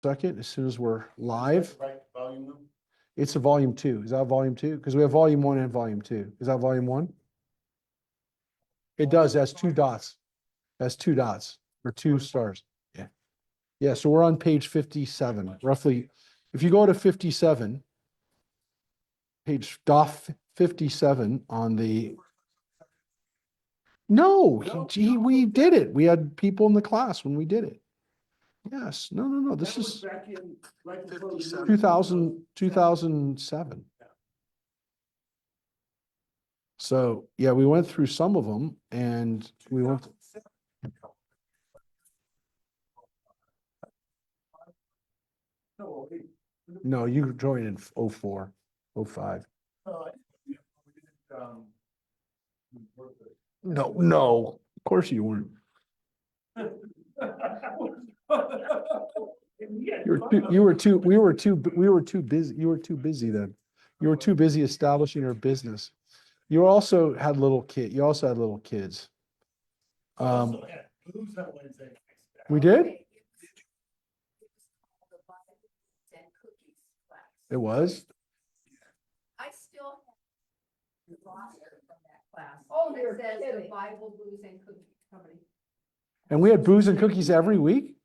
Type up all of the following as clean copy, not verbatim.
second, as soon as we're live. Right, volume. It's a volume 2. Is that volume 2? Because we have volume 1 and volume 2. Is that volume 1? It does. That's 2 dots. That's 2 dots or 2 stars. Yeah. Yeah. So we're on page 57, roughly. If you go to 57, page DOF 57 on the. No, we did it. We had people in the class when we did it. Yes. No. This is Back in, right before the 2007. So, yeah, we went through some of them and we went. No, you joined in 04, 05. No, of course you weren't. We were too busy then. You were too busy establishing your business. You also had little kids. We did? It was? I still have roster from that class. Oh, it says the Bible, Booze and Cookie Company. And we had booze and cookies every week?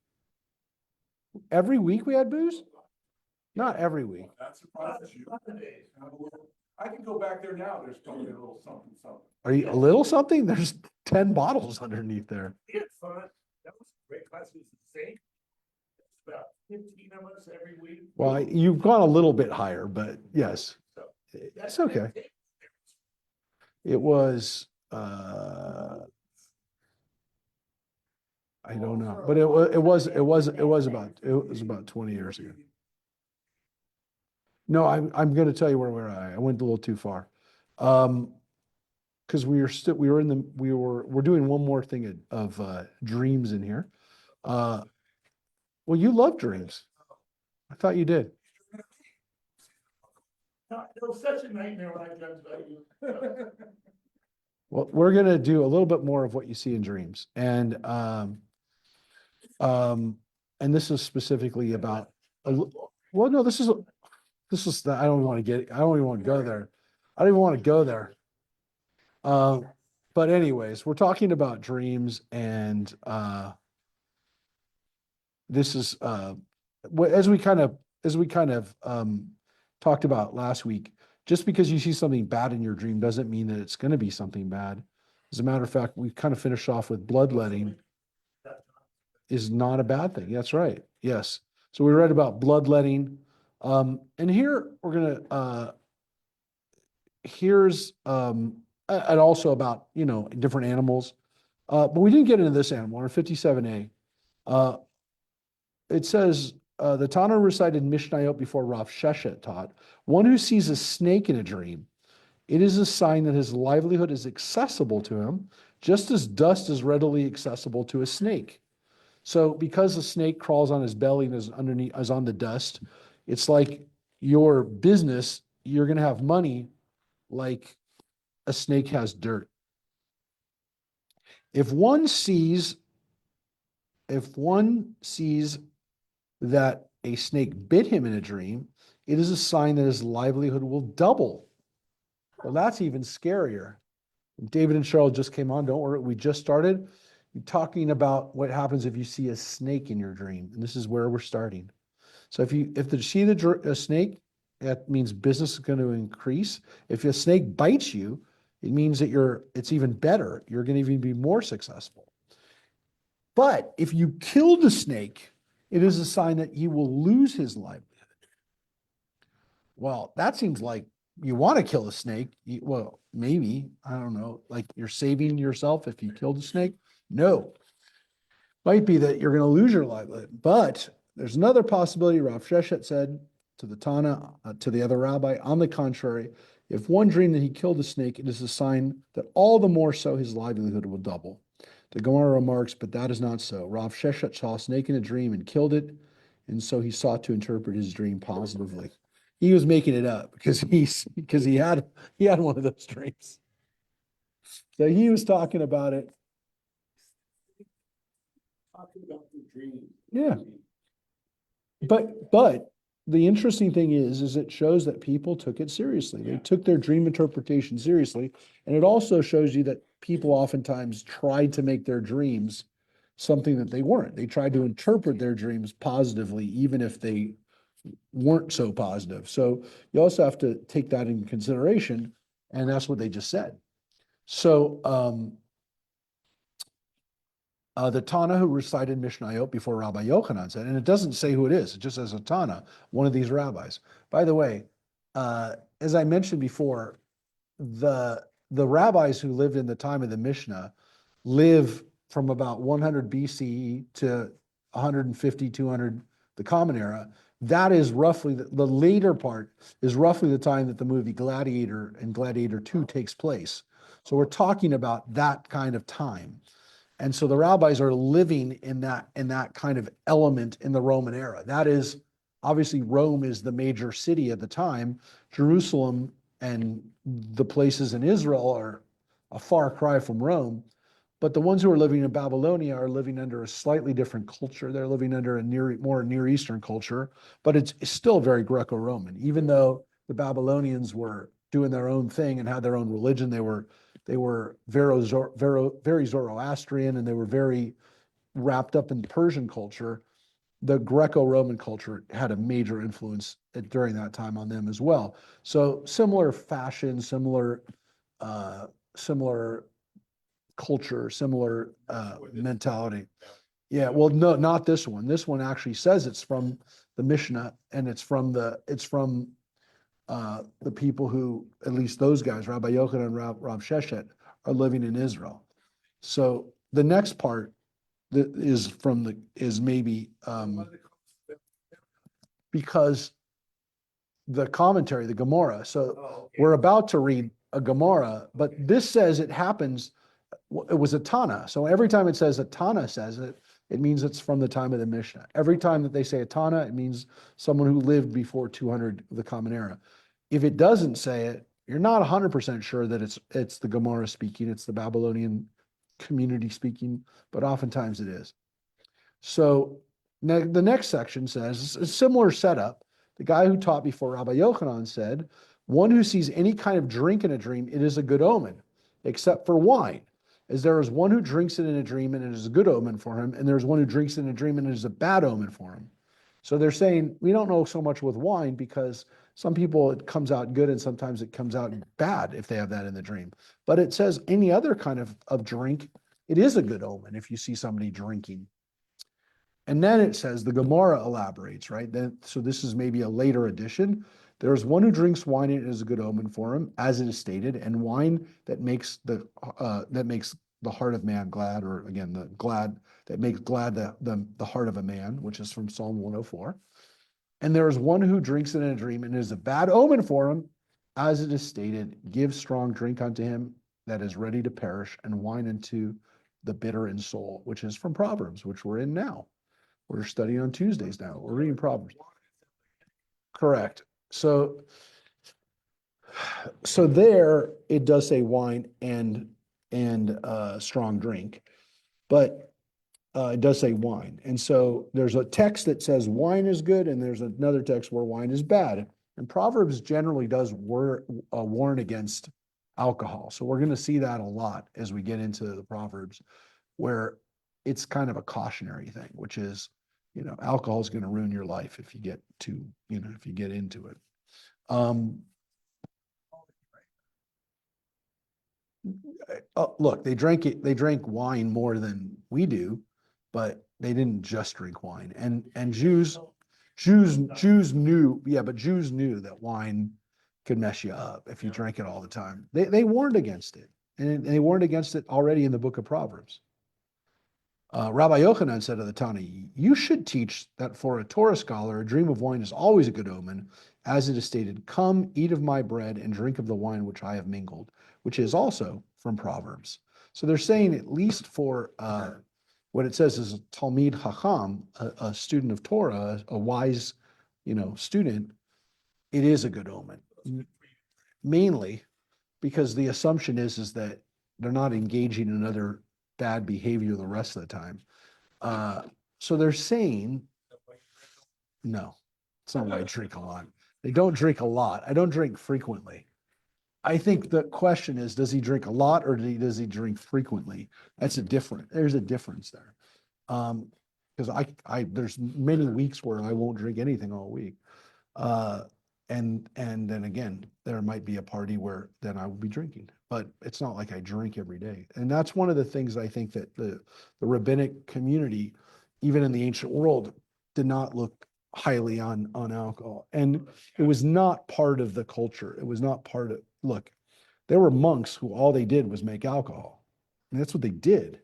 Every week we had booze? Not every week. That surprises you. I can go back there now. There's probably a little something. Are you a little something? There's 10 bottles underneath there. We had fun. That was a great class. It was the same. It's about 15 of us every week. Well, you've gone a little bit higher, but yes, it's okay. It was, I don't know, but it was about 20 years ago. No, I'm going to tell you where we're at. I went a little too far. Because we're doing one more thing of dreams in here. Well, you love dreams. I thought you did. It was such a nightmare when I dreamt about you. Well, we're going to do a little bit more of what you see in dreams. And this is specifically about, well, no, this is I don't even want to go there. I don't even want to go there. But anyways, we're talking about dreams and, this is, as we kind of talked about last week, just because you see something bad in your dream doesn't mean that it's going to be something bad. As a matter of fact, we kind of finished off with bloodletting is not a bad thing. That's right. Yes. So we read about bloodletting. And here we're going to, here's, and also about, different animals. But we didn't get into this animal in 57a. It says, the Tana recited Mishnayot before Rav Sheshet taught, one who sees a snake in a dream, it is a sign that his livelihood is accessible to him, just as dust is readily accessible to a snake. So because a snake crawls on his belly and is on the dust, it's like your business, you're going to have money like a snake has dirt. If one sees that a snake bit him in a dream, it is a sign that his livelihood will double. Well, that's even scarier. David and Cheryl just came on. Don't worry, we just started talking about what happens if you see a snake in your dream, and this is where we're starting. So if you see a snake, that means business is going to increase. If a snake bites you, it means that it's even better. You're going to even be more successful. But if you kill the snake, it is a sign that he will lose his livelihood. Well, that seems like you want to kill a snake. Well, maybe, I don't know, like you're saving yourself if you kill the snake. No, might be that you're going to lose your livelihood. But there's another possibility. Rav Sheshet said to the Tana, to the other rabbi, on the contrary, if one dreamed that he killed a snake, it is a sign that all the more so his livelihood will double. The Gemara remarks, but that is not so. Rav Sheshet saw a snake in a dream and killed it, and so he sought to interpret his dream positively. He was making it up because he had one of those dreams. So he was talking about it. Talking about the dream. Yeah. But the interesting thing is it shows that people took it seriously. They took their dream interpretation seriously. And it also shows you that people oftentimes tried to make their dreams something that they weren't. They tried to interpret their dreams positively, even if they weren't so positive. So you also have to take that into consideration. And that's what they just said. So the Tana who recited Mishnayot before Rabbi Yochanan said, and it doesn't say who it is, it just says a Tana, one of these rabbis. By the way, as I mentioned before, the rabbis who lived in the time of the Mishnah live from about 100 BCE to 150, 200, the Common Era. That is roughly, the later part is roughly the time that the movie Gladiator and Gladiator 2 takes place. So we're talking about that kind of time. And so the rabbis are living in that kind of element in the Roman era. That is, obviously Rome is the major city at the time. Jerusalem and the places in Israel are a far cry from Rome. But the ones who are living in Babylonia are living under a slightly different culture. They're living under a more Near Eastern culture, but it's still very Greco-Roman. Even though the Babylonians were doing their own thing and had their own religion, they were very Zoroastrian, and they were very wrapped up in Persian culture. The Greco-Roman culture had a major influence during that time on them as well. So similar fashion, similar culture, similar mentality. Yeah, well, no, not this one. This one actually says it's from the Mishnah, and it's from the people who, at least those guys, Rabbi Yochanan and Rav Sheshet, are living in Israel. So the next part that is maybe because the commentary, the Gemara. So we're about to read a Gemara, but this says it happens. It was a Tana. So every time it says a Tana says it, it means it's from the time of the Mishnah. Every time that they say a Tana, it means someone who lived before 200 of the Common Era. If it doesn't say it, you're not 100% sure that it's the Gemara speaking, it's the Babylonian community speaking, but oftentimes it is. So the next section says, a similar setup. The guy who taught before Rabbi Yochanan said, one who sees any kind of drink in a dream, it is a good omen, except for wine. As there is one who drinks it in a dream and it is a good omen for him, and there's one who drinks it in a dream and it is a bad omen for him. So they're saying, we don't know so much with wine because some people it comes out good and sometimes it comes out bad if they have that in the dream. But it says any other kind of drink, it is a good omen if you see somebody drinking. And then it says, the Gemara elaborates, right? So this is maybe a later addition. There's one who drinks wine and it is a good omen for him, as it is stated, and wine that makes the heart of man glad, or again, that makes glad the heart of a man, which is from Psalm 104. And there is one who drinks it in a dream and it is a bad omen for him, as it is stated, give strong drink unto him that is ready to perish, and wine unto the bitter in soul, which is from Proverbs, which we're in now. We're studying on Tuesdays now. We're reading Proverbs. Correct. So there it does say wine and strong drink, but it does say wine. And so there's a text that says wine is good, and there's another text where wine is bad. And Proverbs generally does warn against alcohol. So we're going to see that a lot as we get into the Proverbs, where it's kind of a cautionary thing, which is, alcohol is going to ruin your life if you get into it. Look, they drank wine more than we do, but they didn't just drink wine. And Jews knew, but Jews knew that wine could mess you up if you drank it all the time. They warned against it, and they warned against it already in the book of Proverbs. Rabbi Yochanan said to the Tana, you should teach that for a Torah scholar, a dream of wine is always a good omen, as it is stated, come, eat of my bread and drink of the wine which I have mingled, which is also from Proverbs. So they're saying, at least for what it says is a Talmid Chacham, a student of Torah, a wise, student, it is a good omen. Mainly because the assumption is that they're not engaging in other bad behavior the rest of the time. So they're saying, No, it's not why I drink a lot. They don't drink a lot. I don't drink frequently. I think the question is, does he drink a lot or does he drink frequently? There's a difference there. Because there's many weeks where I won't drink anything all week. And then again, there might be a party where then I will be drinking, but it's not like I drink every day. And that's one of the things I think that the rabbinic community, even in the ancient world, did not look highly on alcohol. And it was not part of the culture. It was not part of, look, there were monks who all they did was make alcohol. And that's what they did.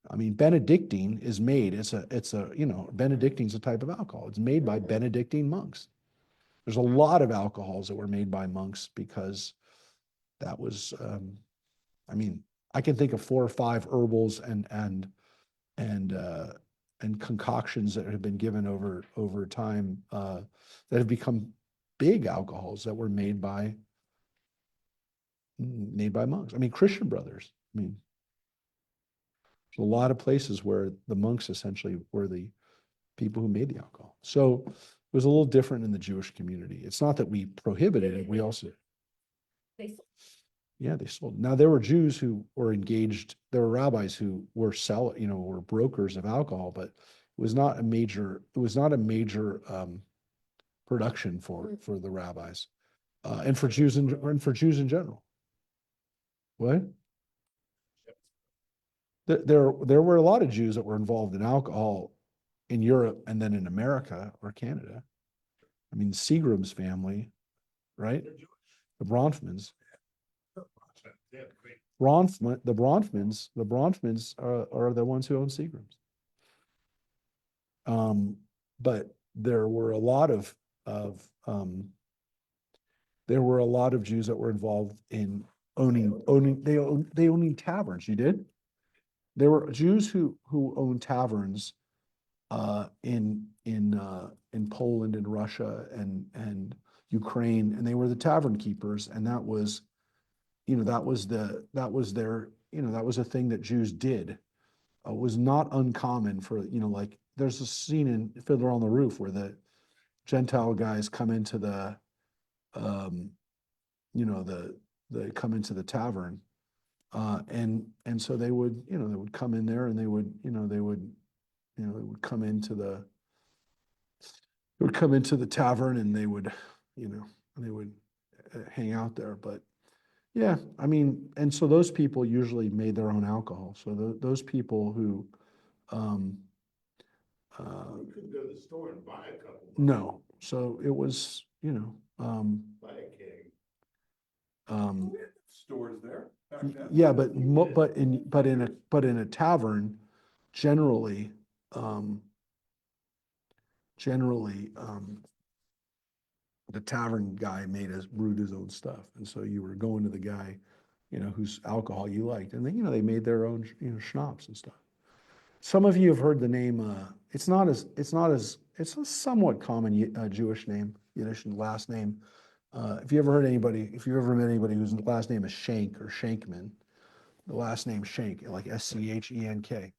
I mean, Benedictine is made, Benedictine's a type of alcohol. It's made by Benedictine monks. There's a lot of alcohols that were made by monks because that was, I mean, I can think of 4 or 5 herbals and concoctions that have been given over time that have become big alcohols that were made by monks. I mean, Christian brothers. I mean, there's a lot of places where the monks essentially were the people who made the alcohol. So it was a little different in the Jewish community. It's not that we prohibited it. We also, They yeah, they sold. Now there were Jews who were engaged. There were rabbis who were were brokers of alcohol, but it was not a major. It was not a major production for the rabbis, and for Jews in general. What? There were a lot of Jews that were involved in alcohol in Europe and then in America or Canada. I mean, Seagram's family, right? The Bronfmans. The Bronfmans are the ones who own Seagram's. But there were a lot of Jews that were involved in owning taverns. You did? There were Jews who owned taverns in Poland and Russia and Ukraine, and they were the tavern keepers, and that was a thing that Jews did. It was not uncommon for, like there's a scene in Fiddler on the Roof where the Gentile guys come into the they come into the tavern, and so they would come in there and they would come into the tavern and they would hang out there. But yeah, I mean, and so those people usually made their own alcohol. So those people who You couldn't go to the store and buy a couple. no, so it was Buy a keg. Stores there. back then. yeah, but in a tavern, generally, the tavern guy brewed his own stuff, and so you were going to the guy, whose alcohol you liked, and then they made their own schnapps and stuff. Some of you have heard the name. It's a somewhat common Jewish name, Yiddish last name. If you ever met anybody whose last name is Shank or Shankman, the last name Shank, like Schenk.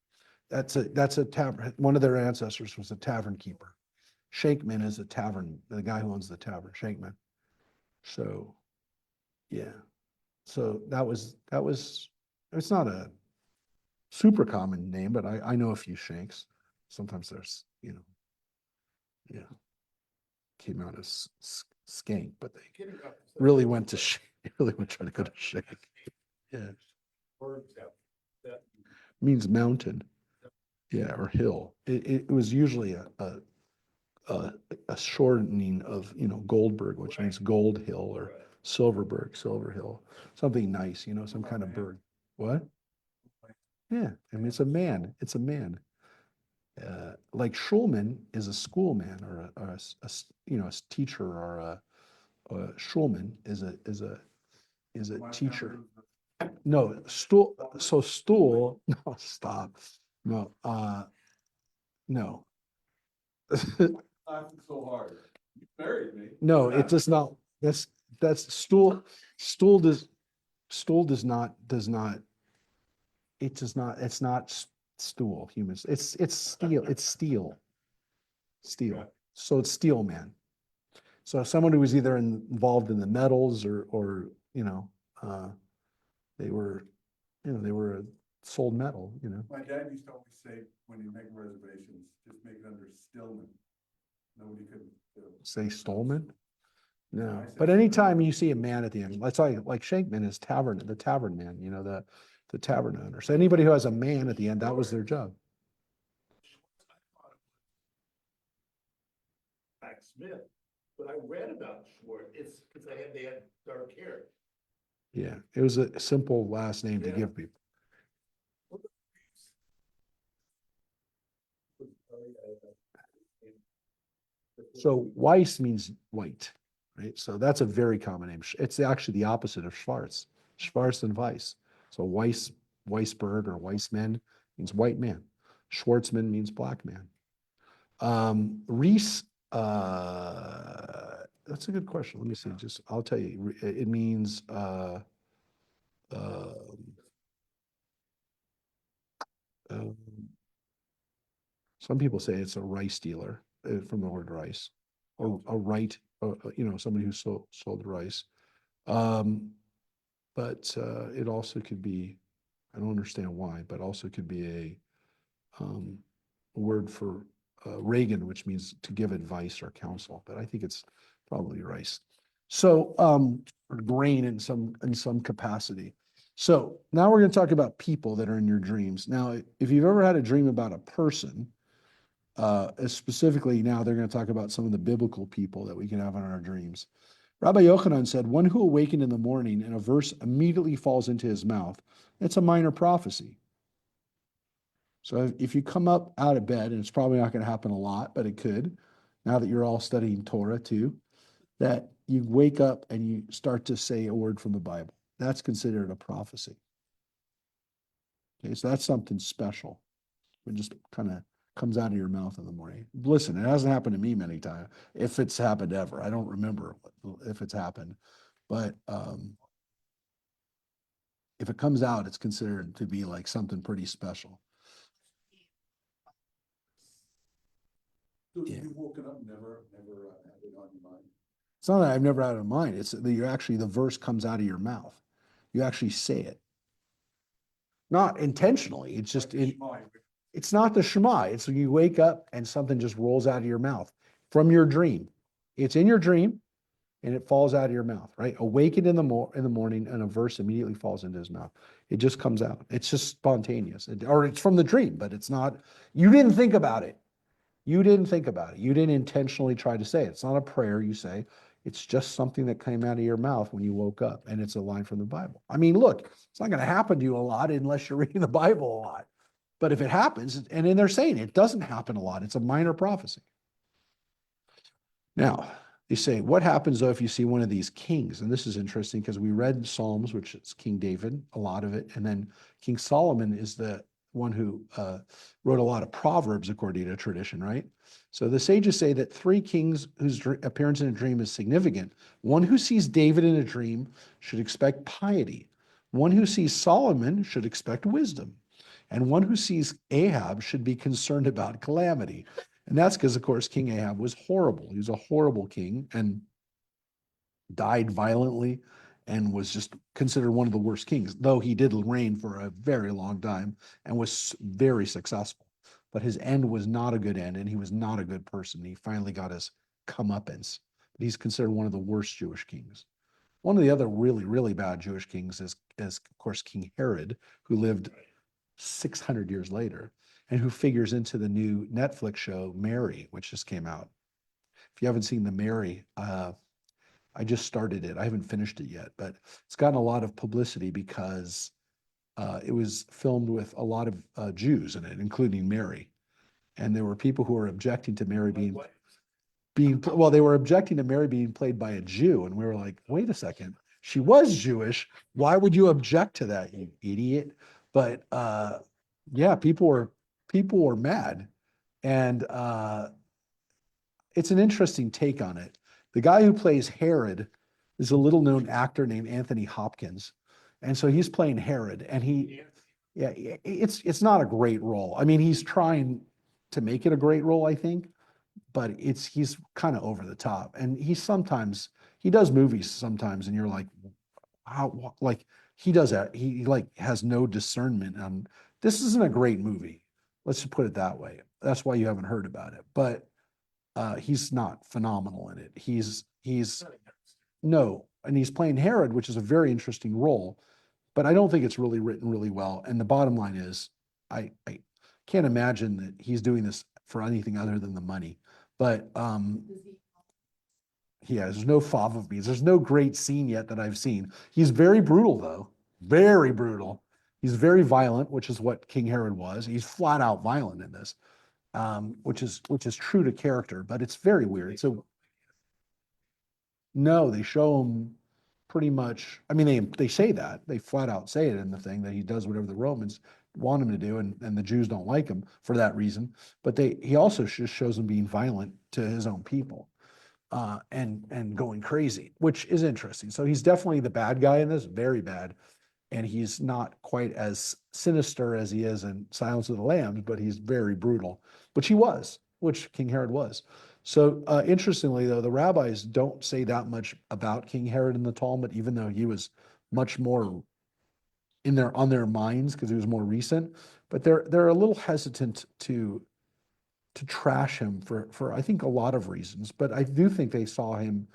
That's a tavern. One of their ancestors was a tavern keeper. Shankman is the guy who owns the tavern, Shankman. So, yeah. So that was, it's not a super common name, but I know a few Shanks. Sometimes there's, yeah, came out as Skank, but they really went to try to go to Shank. Yeah. Means mountain. Yeah, or hill. It was usually a shortening of Goldberg, which means Gold Hill, or Silverberg, Silver Hill, something nice, some kind of bird. What? Yeah, I mean it's a man. Like Schulman is a schoolman, or a teacher, or a Schulman is a teacher. No, stool. So stool. No, stop. No, no. Laughing so hard. You married me. No, it does not. That's stool. Stool does not. It does not. It's not stool. Humans. It's steel. It's steel. Steel. So it's steel man. So someone who was either involved in the metals or, they were, they were a sold metal, My dad used to always say, when you make reservations, just make it under Stillman. Nobody could. say Stolman. No, I said but anytime you see a man at the end, let's like Shankman is the tavern man, the tavern owner. So anybody who has a man at the end, that was their job. Mac Smith, but I read about Schwartz, it's because they had dark hair. Yeah, it was a simple last name to Yeah. give people. So Weiss means white, right? So that's a very common name. It's actually the opposite of Schwarz. Schwarz and Weiss. So Weisberg or Weissman means white man. Schwartzman means black man. Reese, that's a good question. Let me see. I'll tell you. It means um, some people say it's a rice dealer from the word rice, or a right, somebody who sold rice. But it also could be, I don't understand why, but also could be a word for Reagan, which means to give advice or counsel. But I think it's probably rice. So, or grain in some capacity. So now we're going to talk about people that are in your dreams. Now, if you've ever had a dream about a person, specifically now they're going to talk about some of the biblical people that we can have in our dreams. Rabbi Yochanan said, one who awakened in the morning and a verse immediately falls into his mouth, it's a minor prophecy. So if you come up out of bed, and it's probably not going to happen a lot, but it could, now that you're all studying Torah too, that you wake up and you start to say a word from the Bible. That's considered a prophecy. Okay, so that's something special. It just kind of comes out of your mouth in the morning. Listen, it hasn't happened to me many times. If it's happened ever, I don't remember if it's happened, but if it comes out, it's considered to be like something pretty special. So Yeah. you woken up, never had it on your mind? It's not that I've never had it in mind. It's that the verse comes out of your mouth. You actually say it. Not intentionally. It's just Like Shema, it's not the Shema. It's when you wake up and something just rolls out of your mouth from your dream. It's in your dream and it falls out of your mouth, right? Awakened in the morning and a verse immediately falls into his mouth. It just comes out. It's just spontaneous. Or it's from the dream, but it's not, you didn't think about it. You didn't think about it. You didn't intentionally try to say it. It's not a prayer you say. It's just something that came out of your mouth when you woke up, and it's a line from the Bible. I mean, look, it's not going to happen to you a lot unless you're reading the Bible a lot. But if it happens, and then they're saying it doesn't happen a lot, it's a minor prophecy. Now, they say, what happens though if you see one of these kings? And this is interesting because we read Psalms, which is King David, a lot of it, and then King Solomon is the one who wrote a lot of Proverbs according to tradition, right? So the sages say that three kings whose appearance in a dream is significant. One who sees David in a dream should expect piety. One who sees Solomon should expect wisdom. And one who sees Ahab should be concerned about calamity. And that's because, of course, King Ahab was horrible. He was a horrible king and died violently and was just considered one of the worst kings, though he did reign for a very long time and was very successful. But his end was not a good end, and he was not a good person. He finally got his comeuppance. But he's considered one of the worst Jewish kings. One of the other really, really bad Jewish kings is of course, King Herod, who lived 600 years later, and who figures into the new Netflix show, Mary, which just came out. If you haven't seen the Mary, I just started it. I haven't finished it yet, but it's gotten a lot of publicity because it was filmed with a lot of Jews in it, including Mary. And there were people who were objecting to Mary they were objecting to Mary being played by a Jew. And we were like, wait a second, she was Jewish. Why would you object to that, you idiot? But yeah, people were mad. And it's an interesting take on it. The guy who plays Herod is a little known actor named Anthony Hopkins. And so he's playing Herod, and it's not a great role. I mean, he's trying to make it a great role, I think, but he's kind of over the top. And he does movies sometimes, and you're like, how, like, he does that. He like has no discernment on, this isn't a great movie. Let's just put it that way. That's why you haven't heard about it. But he's not phenomenal in it. He's no, and he's playing Herod, which is a very interesting role, but I don't think it's really written really well. And the bottom line is, I can't imagine that he's doing this for anything other than the money. But yeah, there's no fava beans. There's no great scene yet that I've seen. He's very brutal though, very brutal. He's very violent, which is what King Herod was. He's flat out violent in this, which is true to character, but it's very weird. So no, they show him pretty much. I mean, they say that, they flat out say it in the thing, that he does whatever the Romans want him to do, and the Jews don't like him for that reason. But he also just shows him being violent to his own people, and going crazy, which is interesting. So he's definitely the bad guy in this, very bad. And he's not quite as sinister as he is in Silence of the Lambs, but he's very brutal, which King Herod was. So interestingly, though, the rabbis don't say that much about King Herod in the Talmud, even though he was much more on their minds because he was more recent. But they're a little hesitant to trash him for I think a lot of reasons. But I do think they saw him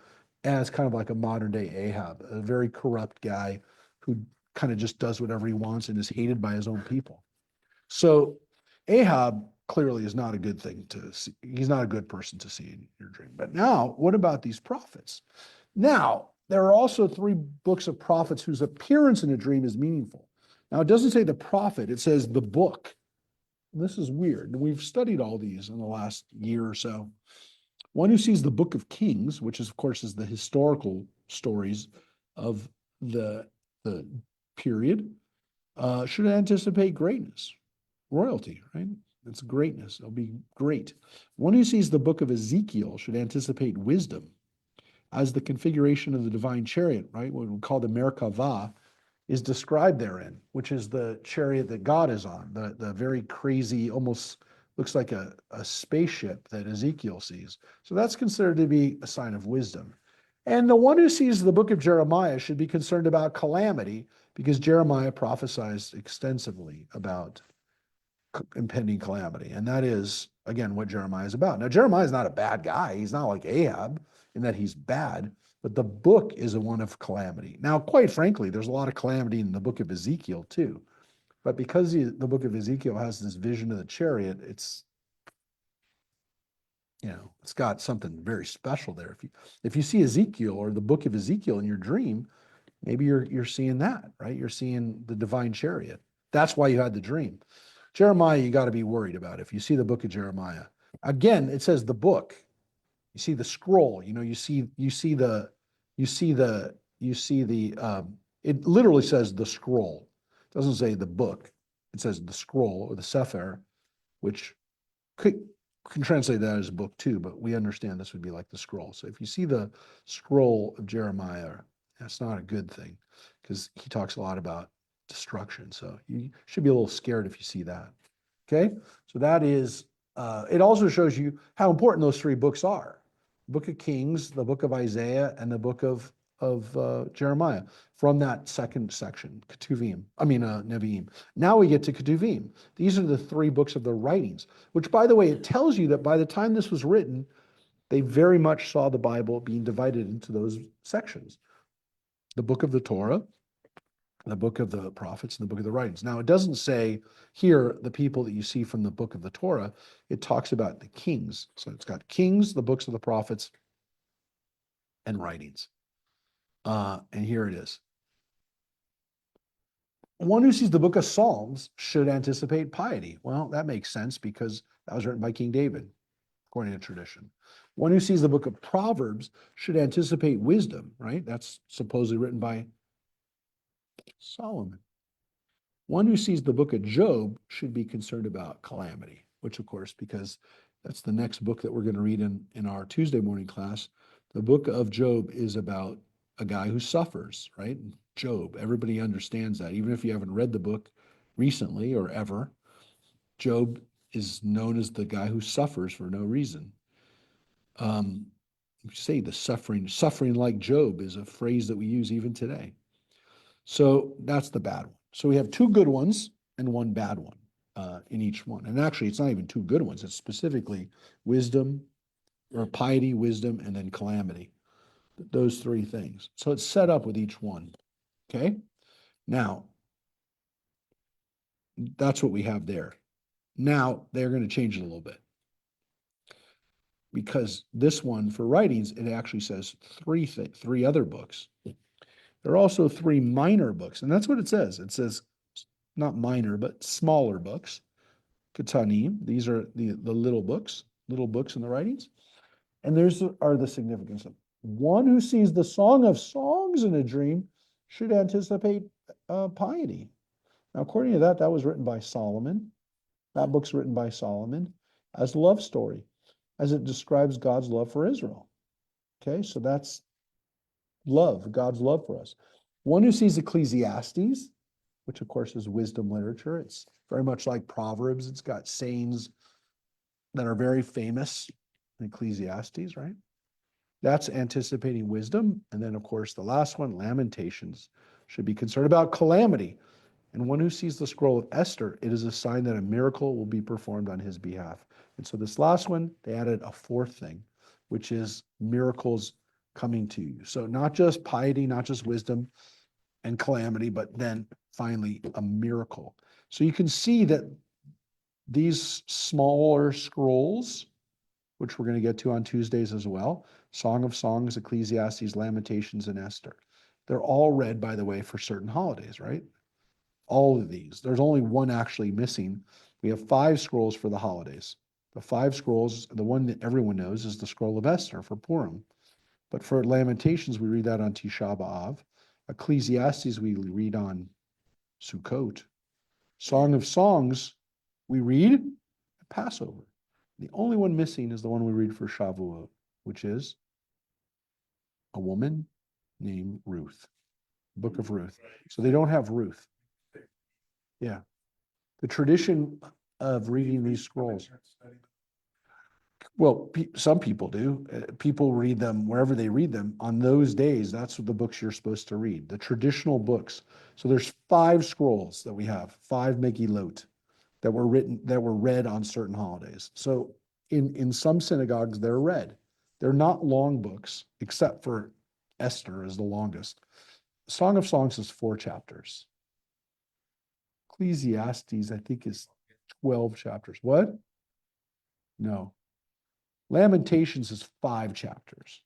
as kind of like a modern day Ahab, a very corrupt guy who kind of just does whatever he wants and is hated by his own people. So Ahab clearly is not a good thing to see. He's not a good person to see in your dream. But now, what about these prophets? Now, there are also 3 books of prophets whose appearance in a dream is meaningful. Now, it doesn't say the prophet, it says the book. This is weird. We've studied all these in the last year or so. One who sees the book of Kings, which is, of course, is the historical stories of the period, should anticipate greatness, royalty, right? It's greatness. It'll be great. One who sees the book of Ezekiel should anticipate wisdom, as the configuration of the divine chariot, right? What we call the Merkavah, is described therein, which is the chariot that God is on, the very crazy, almost looks like a spaceship that Ezekiel sees. So that's considered to be a sign of wisdom. And the one who sees the book of Jeremiah should be concerned about calamity, because Jeremiah prophesied extensively about impending calamity. And that is, again, what Jeremiah is about. Now, Jeremiah is not a bad guy. He's not like Ahab in that he's bad, but the book is a one of calamity. Now, quite frankly, there's a lot of calamity in the book of Ezekiel too. But because the book of Ezekiel has this vision of the chariot, it's got something very special there. If you see Ezekiel or the book of Ezekiel in your dream, maybe you're seeing that, right? You're seeing the divine chariot. That's why you had the dream. Jeremiah, you got to be worried about. If you see the book of Jeremiah, again, it says the book. You see the scroll. You see the. It literally says the scroll. It doesn't say the book. It says the scroll or the sefer, which can translate that as a book too, but we understand this would be like the scroll. So if you see the scroll of Jeremiah, that's not a good thing, because he talks a lot about destruction. So you should be a little scared if you see that. Okay, so that is, it also shows you how important those 3 books are. The book of Kings, the book of Isaiah, and the book of Jeremiah, from that second section, Nevi'im. Now we get to Ketuvim. These are the 3 books of the writings, which, by the way, it tells you that by the time this was written, they very much saw the Bible being divided into those sections. The book of the Torah, the book of the prophets, and the book of the writings. Now, it doesn't say here the people that you see from the book of the Torah. It talks about the kings. So it's got kings, the books of the prophets, and writings. And here it is. One who sees the book of Psalms should anticipate piety. Well, that makes sense because that was written by King David, according to tradition. One who sees the book of Proverbs should anticipate wisdom, right? That's supposedly written by Solomon. One who sees the book of Job should be concerned about calamity, which, of course, because that's the next book that we're going to read in our Tuesday morning class. The book of Job is about a guy who suffers, right? Job, everybody understands that. Even if you haven't read the book recently or ever, Job is known as the guy who suffers for no reason. Say the suffering like Job is a phrase that we use even today. So that's the bad one. So we have two good ones and one bad one in each one. And actually, it's not even two good ones. It's specifically wisdom or piety, wisdom, and then calamity. Those three things. So it's set up with each one. Okay. Now, that's what we have there. Now they're going to change it a little bit. Because this one for writings, it actually says three other books. There are also three minor books, and that's what it says. It says not minor, but smaller books. Ketanim, these are the little books in the writings. And there's are the significance of one who sees the Song of Songs in a dream should anticipate piety. Now, according to that, that was written by Solomon. That book's written by Solomon as a love story, as it describes God's love for Israel. Okay, so that's love, God's love for us. One who sees Ecclesiastes, which of course is wisdom literature. It's very much like Proverbs. It's got sayings that are very famous in Ecclesiastes, right? That's anticipating wisdom. And then, of course, the last one, Lamentations, should be concerned about calamity. And one who sees the scroll of Esther, it is a sign that a miracle will be performed on his behalf. And so this last one, they added a fourth thing, which is miracles coming to you. So not just piety, not just wisdom and calamity, but then finally a miracle. So you can see that these smaller scrolls, which we're going to get to on Tuesdays as well, Song of Songs, Ecclesiastes, Lamentations, and Esther, they're all read, by the way, for certain holidays, right? All of these. There's only one actually missing. We have 5 scrolls for the holidays. The 5 scrolls, the one that everyone knows is the scroll of Esther for Purim. But for Lamentations, we read that on Tisha B'Av. Ecclesiastes, we read on Sukkot. Song of Songs, we read at Passover. The only one missing is the one we read for Shavuot, which is a woman named Ruth, Book of Ruth. So they don't have Ruth. Yeah. The tradition of reading these scrolls. Well, some people do. People read them wherever they read them. On those days, that's what the books you're supposed to read, the traditional books. So there's 5 scrolls that we have, 5 Megillot that were written, that were read on certain holidays. So in some synagogues, they're read. They're not long books, except for Esther is the longest. Song of Songs is 4 chapters. Ecclesiastes, I think, is 12 chapters. What? No. Lamentations is 5 chapters.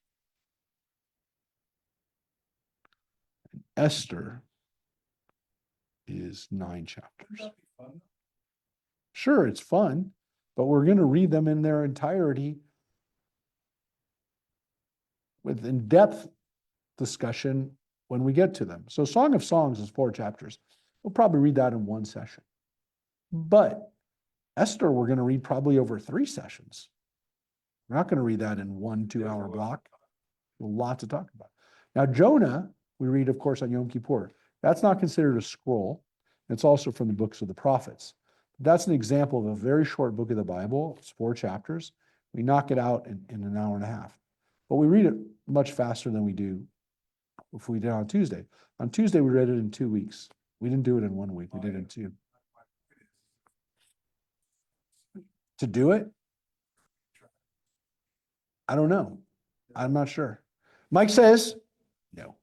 And Esther is 9 chapters. Sure, it's fun, but we're going to read them in their entirety with in-depth discussion when we get to them. So Song of Songs is 4 chapters. We'll probably read that in one session. But Esther, we're going to read probably over 3 sessions. We're not going to read that in 1 2-hour block. A lot to talk about. Now, Jonah, we read, of course, on Yom Kippur. That's not considered a scroll. It's also from the books of the prophets. That's an example of a very short book of the Bible. It's 4 chapters. We knock it out in an hour and a half. But we read it much faster than we do if we did on Tuesday. On Tuesday, we read it in 2 weeks. We didn't do it in 1 week. We did it in 2. To do it? I don't know. I'm not sure. Mike says no.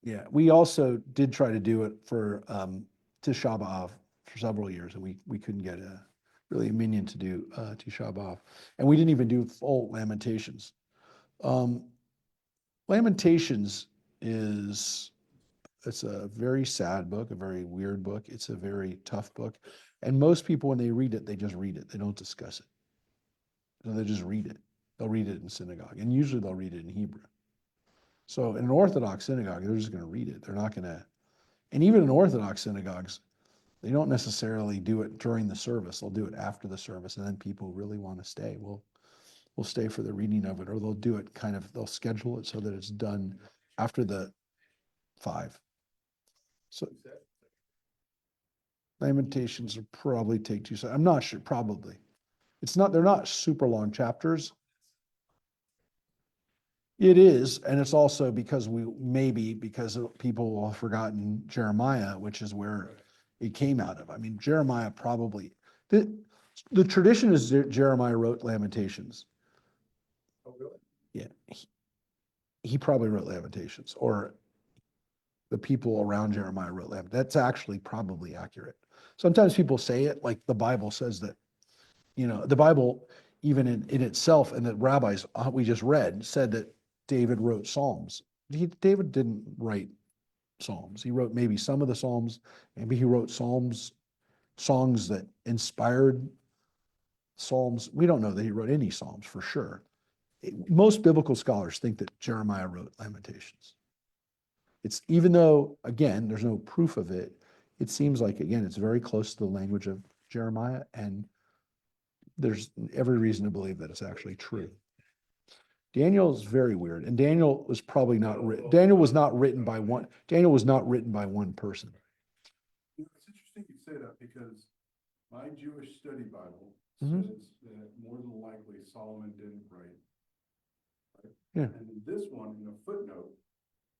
Yeah, we also did try to do it for Tisha B'Av for several years, and we couldn't get really a minion to do Tisha B'Av, and we didn't even do full Lamentations. Lamentations it's a very sad book, a very weird book. It's a very tough book, and most people when they read it, they just read it. They don't discuss it. So they just read it. They'll read it in synagogue, and usually they'll read it in Hebrew. So in an Orthodox synagogue, they're just going to read it. They're not going to, and even in Orthodox synagogues, they don't necessarily do it during the service. They'll do it after the service, and then people really want to stay. We'll stay for the reading of it, or they'll do it they'll schedule it so that it's done after the 5. So Lamentations will probably take 2 seconds. I'm not sure, probably. they're not super long chapters. It is, and it's also because people will have forgotten Jeremiah, which is where it came out of. I mean, Jeremiah probably, the tradition is Jeremiah wrote Lamentations. Oh, really? Yeah, he probably wrote Lamentations, or the people around Jeremiah wrote Lamentations. That's actually probably accurate. Sometimes people say it like the Bible says that, the Bible, even in itself, and the rabbis we just read said that David wrote Psalms. David didn't write Psalms. He wrote maybe some of the Psalms. Maybe he wrote songs that inspired Psalms. We don't know that he wrote any Psalms for sure. Most biblical scholars think that Jeremiah wrote Lamentations. It's, even though, again, there's no proof of it, it seems like, again, it's very close to the language of Jeremiah, and there's every reason to believe that it's actually true. Daniel is very weird, and Daniel was probably not written. Daniel was not written by one person. It's interesting you say that, because my Jewish study Bible Mhm. says that more than likely Solomon didn't write. Right? Yeah. And in this one, in a footnote,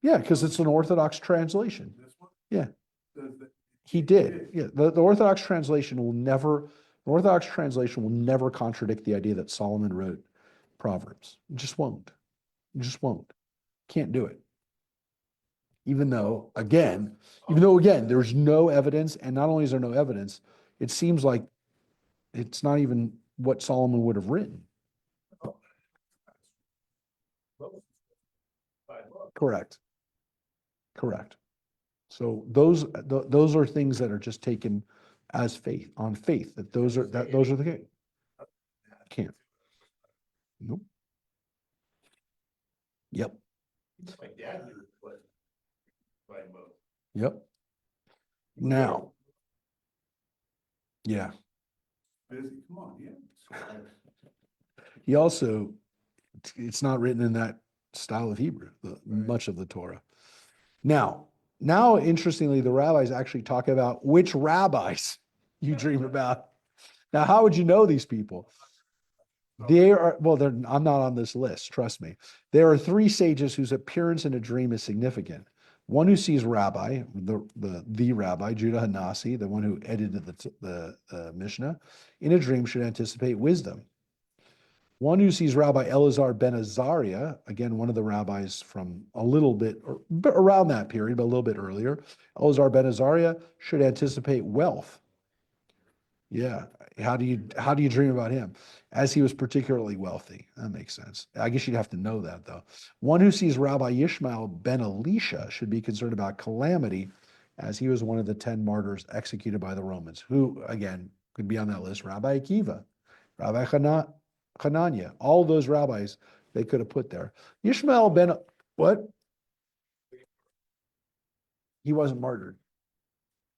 Yeah, because it's an Orthodox translation. this one. Yeah. Says that He did. Yeah, the Orthodox translation will never contradict the idea that Solomon wrote Proverbs. It just won't. It just won't. Can't do it. Even though, again, there's no evidence, and not only is there no evidence, it seems like it's not even what Solomon would have written. Correct. So those are things that are just taken as faith, on faith, that those are the case. Can't. Nope. Yep. My dad knew what. Yep. Now. Yeah. busy, come on, yeah. He also, it's not written in that style of Hebrew, much of the Torah. Now, interestingly, the rabbis actually talk about which rabbis you dream about. Now, how would you know these people? I'm not on this list, trust me. There are 3 sages whose appearance in a dream is significant. One who sees Rabbi, the Rabbi, Judah Hanasi, the one who edited the Mishnah, in a dream should anticipate wisdom. One who sees Rabbi Elazar ben Azariah, again, one of the rabbis from a little bit, or around that period, but a little bit earlier, Elazar ben Azariah should anticipate wealth. Yeah. How do you dream about him? As he was particularly wealthy. That makes sense. I guess you'd have to know that, though. One who sees Rabbi Ishmael ben Elisha should be concerned about calamity, as he was one of the 10 martyrs executed by the Romans. Who, again, could be on that list? Rabbi Akiva, Rabbi Hananiah, all those rabbis they could have put there. Ishmael ben, what? He wasn't martyred.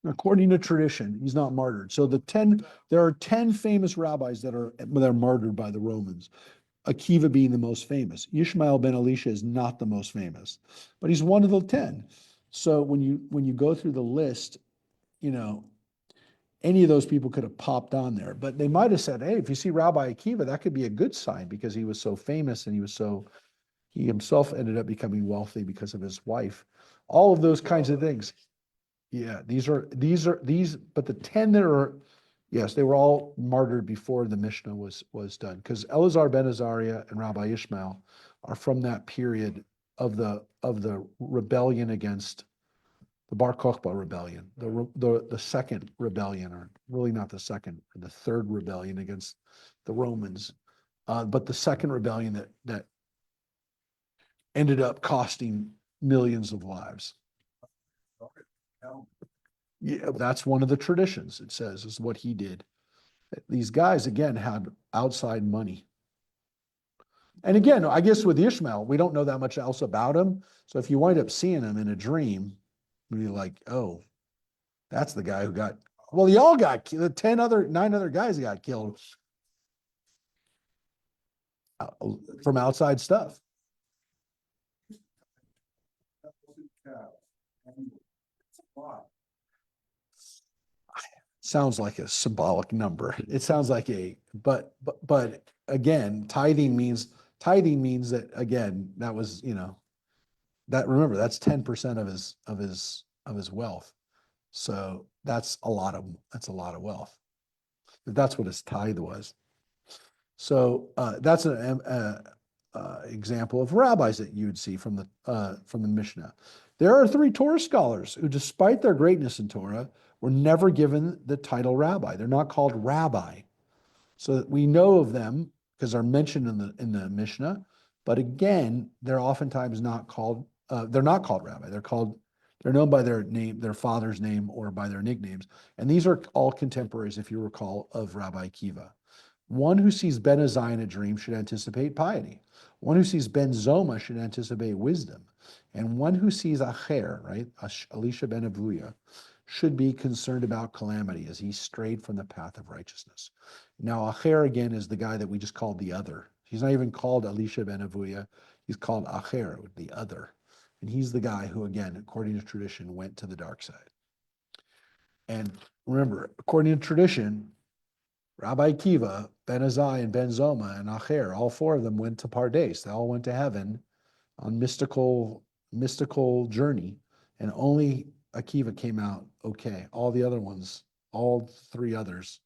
According to tradition, he's not martyred. So there are 10 famous rabbis that are martyred by the Romans. Akiva being the most famous. Ishmael ben Elisha is not the most famous, but he's one of the 10. So when you go through the list, any of those people could have popped on there, but they might have said, hey, if you see Rabbi Akiva, that could be a good sign, because he was so famous, and he himself ended up becoming wealthy because of his wife. All of those kinds of things. Yeah, but the 10 that are, yes, they were all martyred before the Mishnah was done, because Elazar ben Azariah and Rabbi Ishmael are from that period of the rebellion against the Bar Kokhba rebellion, the second rebellion, or really not the second, the third rebellion against the Romans, but the second rebellion that ended up costing millions of lives. Yeah, that's one of the traditions, it says, is what he did. These guys, again, had outside money. And again, I guess with Ishmael, we don't know that much else about him. So if you wind up seeing him in a dream, you're like, oh, that's the guy who got, well, they all got killed. 9 other guys got killed from outside stuff. sounds like a symbolic number. It sounds like but again, tithing means that, again, that was, that, remember, that's 10% of his wealth. So that's a lot of wealth. That's what his tithe was. So that's an example of rabbis that you would see from the Mishnah. There are 3 Torah scholars who, despite their greatness in Torah, were never given the title rabbi. They're not called rabbi. So we know of them because they're mentioned in the Mishnah, but again, they're oftentimes not called. They're not called rabbi. They're known by their name, their father's name, or by their nicknames. And these are all contemporaries, if you recall, of Rabbi Akiva. One who sees Ben Azai in a dream should anticipate piety. One who sees Ben Zoma should anticipate wisdom. And one who sees Acher, right, Elisha ben Avuya, should be concerned about calamity as he strayed from the path of righteousness. Now, Acher, again, is the guy that we just called the other. He's not even called Elisha ben Avuya. He's called Acher, the other. And he's the guy who, again, according to tradition, went to the dark side. And remember, according to tradition, Rabbi Akiva, Ben Azai, and Ben Zoma, and Acher, all 4 of them went to Pardes. They all went to heaven on mystical journey. And only Akiva came out okay. All the other ones, all 3 others,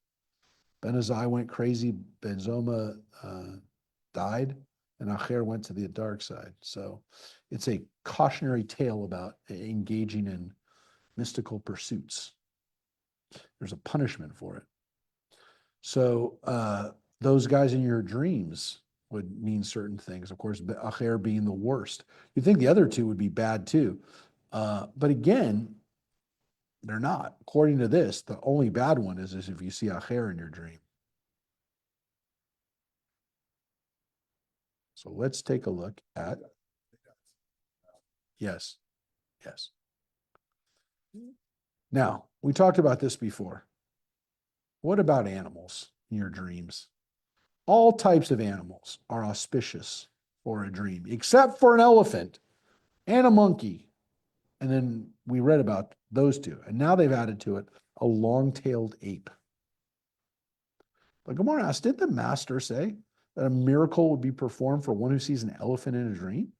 Ben Azai went crazy, Ben Zoma died, and Acher went to the dark side. So it's a cautionary tale about engaging in mystical pursuits. There's a punishment for it. So those guys in your dreams would mean certain things. Of course, Acher being the worst. You'd think the other 2 would be bad too. But again, they're not. According to this, the only bad one is if you see Acher in your dream. So let's take a look at, yes. Now, we talked about this before. What about animals in your dreams? All types of animals are auspicious for a dream, except for an elephant and a monkey. And then we read about those 2. And now they've added to it a long-tailed ape. But Gemara asked, did the master say that a miracle would be performed for one who sees an elephant in a dream?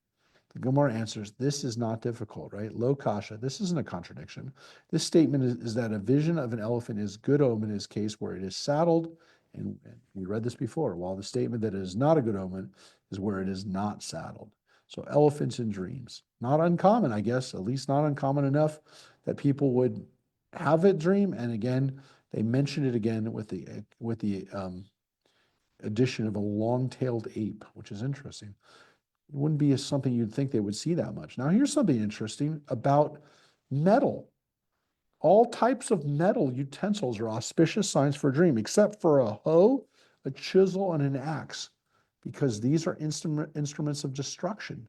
The Gemara answers, this is not difficult, right? Lo kasha, this isn't a contradiction. This statement is that a vision of an elephant is good omen in his case where it is saddled, and we read this before, while the statement that it is not a good omen is where it is not saddled. So elephants in dreams, not uncommon, I guess, at least not uncommon enough that people would have a dream. And again, they mention it again with the addition of a long-tailed ape, which is interesting. It wouldn't be something you'd think they would see that much. Now, here's something interesting about metal. All types of metal utensils are auspicious signs for a dream, except for a hoe, a chisel, and an axe, because these are instruments of destruction.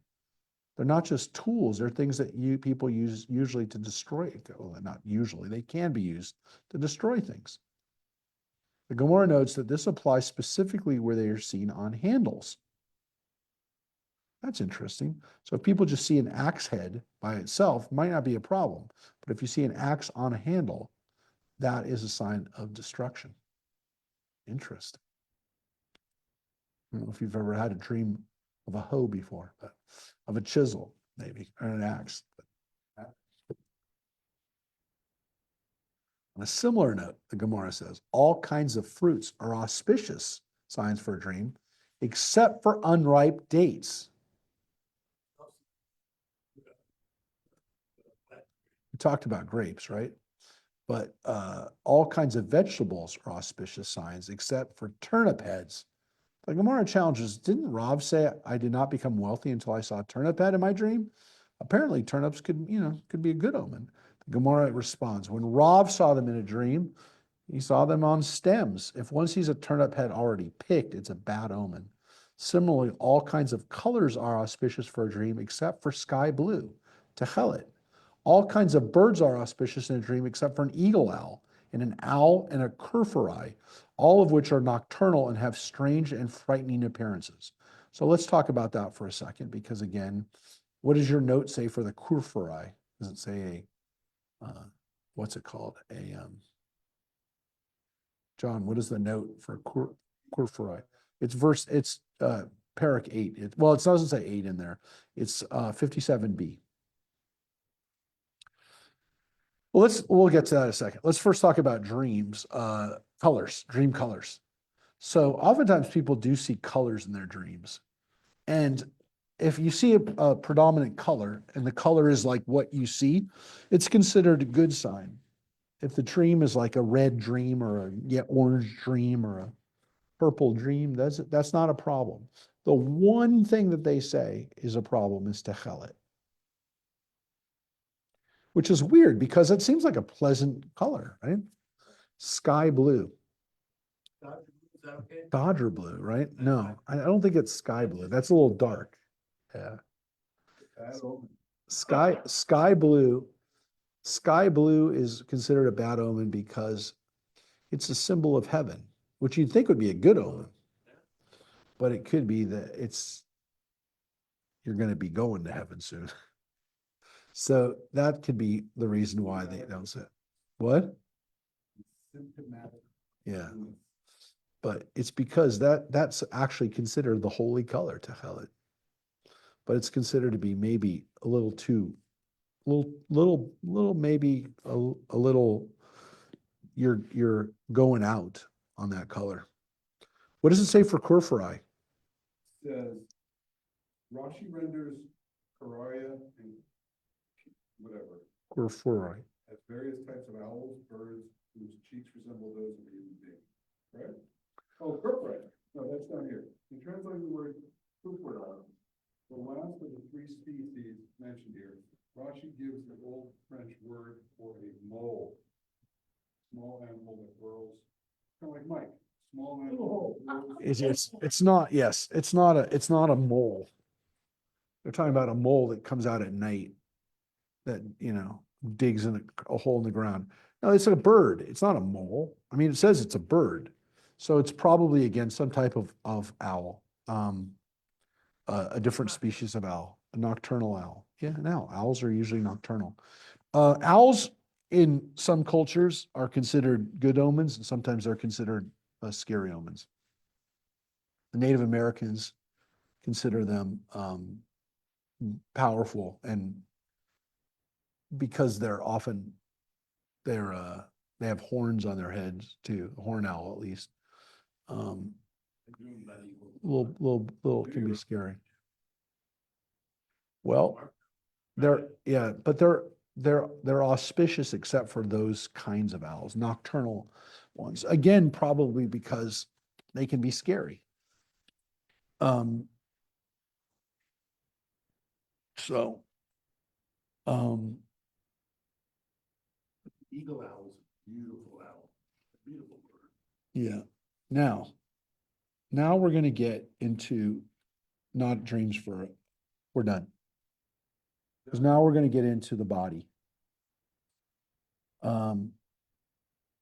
They're not just tools. They're things that people use usually to destroy. Well, not usually. They can be used to destroy things. The Gemara notes that this applies specifically where they are seen on handles. That's interesting. So if people just see an axe head by itself, might not be a problem. But if you see an axe on a handle, that is a sign of destruction. Interesting. I don't know if you've ever had a dream of a hoe before, but of a chisel, maybe, or an axe. On a similar note, the Gemara says, all kinds of fruits are auspicious signs for a dream, except for unripe dates. We talked about grapes, right? But all kinds of vegetables are auspicious signs, except for turnip heads. The Gemara challenges, didn't Rav say, I did not become wealthy until I saw a turnip head in my dream? Apparently turnips could be a good omen. The Gemara responds, when Rav saw them in a dream, he saw them on stems. If one sees a turnip head already picked, it's a bad omen. Similarly, all kinds of colors are auspicious for a dream, except for sky blue, techelet. All kinds of birds are auspicious in a dream, except for an eagle owl, and an owl and a kurfuri, all of which are nocturnal and have strange and frightening appearances. So let's talk about that for a second, because again, what does your note say for the kurfuri? Does it say what's it called? John, what is the note for Kurfurei? It's Parak 8. Well, it doesn't say 8 in there. It's 57b. Well, we'll get to that in a second. Let's first talk about dreams, colors, dream colors. So oftentimes people do see colors in their dreams. And if you see a predominant color and the color is like what you see, it's considered a good sign. If the dream is like a red dream or a orange dream or a purple dream, that's not a problem. The one thing that they say is a problem is techelet, which is weird because it seems like a pleasant color, right? Sky blue. Is that okay? Dodger blue, right? No, I don't think it's sky blue. That's a little dark. Yeah. Bad omen. Sky blue is considered a bad omen because it's a symbol of heaven, which you'd think would be a good omen. But it could be that you're going to be going to heaven soon. So that could be the reason why they don't say it. What? Symptomatic. Yeah. But it's because that's actually considered the holy color, techelet. But it's considered to be maybe a little too, maybe a little, you're going out on that color. What does it say for Kurfurei? Says, Rashi renders Karaya and whatever, Kurfurei. as various types of owls, birds, whose cheeks resemble those of a human being, right? Oh, Kurfurei, no, that's not here. In translating the word Kurfurei, the last of the three species mentioned here, Rashi gives the old French word for a mole. Small animal that whirls, kind of like Mike, small animal. that whirls. It's not, yes, it's not a mole. They're talking about a mole that comes out at night that, digs in a hole in the ground. No, it's a bird. It's not a mole. I mean, it says it's a bird. So it's probably, again, some type of owl, a different species of owl, a nocturnal owl. Yeah, an owl. Owls are usually nocturnal. Owls in some cultures are considered good omens, and sometimes they're considered scary omens. The Native Americans consider them powerful, and because they have horns on their heads too, a horn owl at least. Little can be scary. Well, but they're auspicious except for those kinds of owls, nocturnal ones. Again, probably because they can be scary. So, Eagle owl is a beautiful owl, a beautiful bird. yeah. Now we're going to get into not dreams we're done. Because now we're going to get into the body.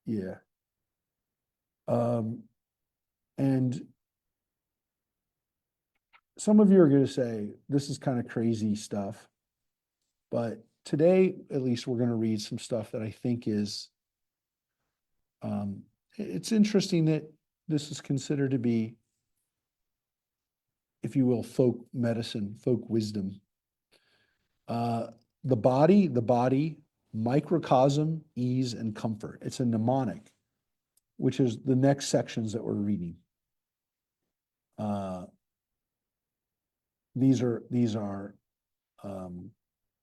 Yeah. And some of you are going to say, this is kind of crazy stuff. But today, at least, we're going to read some stuff that I think is, it's interesting that this is considered to be, if you will, folk medicine, folk wisdom. The body, microcosm, ease, and comfort. It's a mnemonic, which is the next sections that we're reading. These are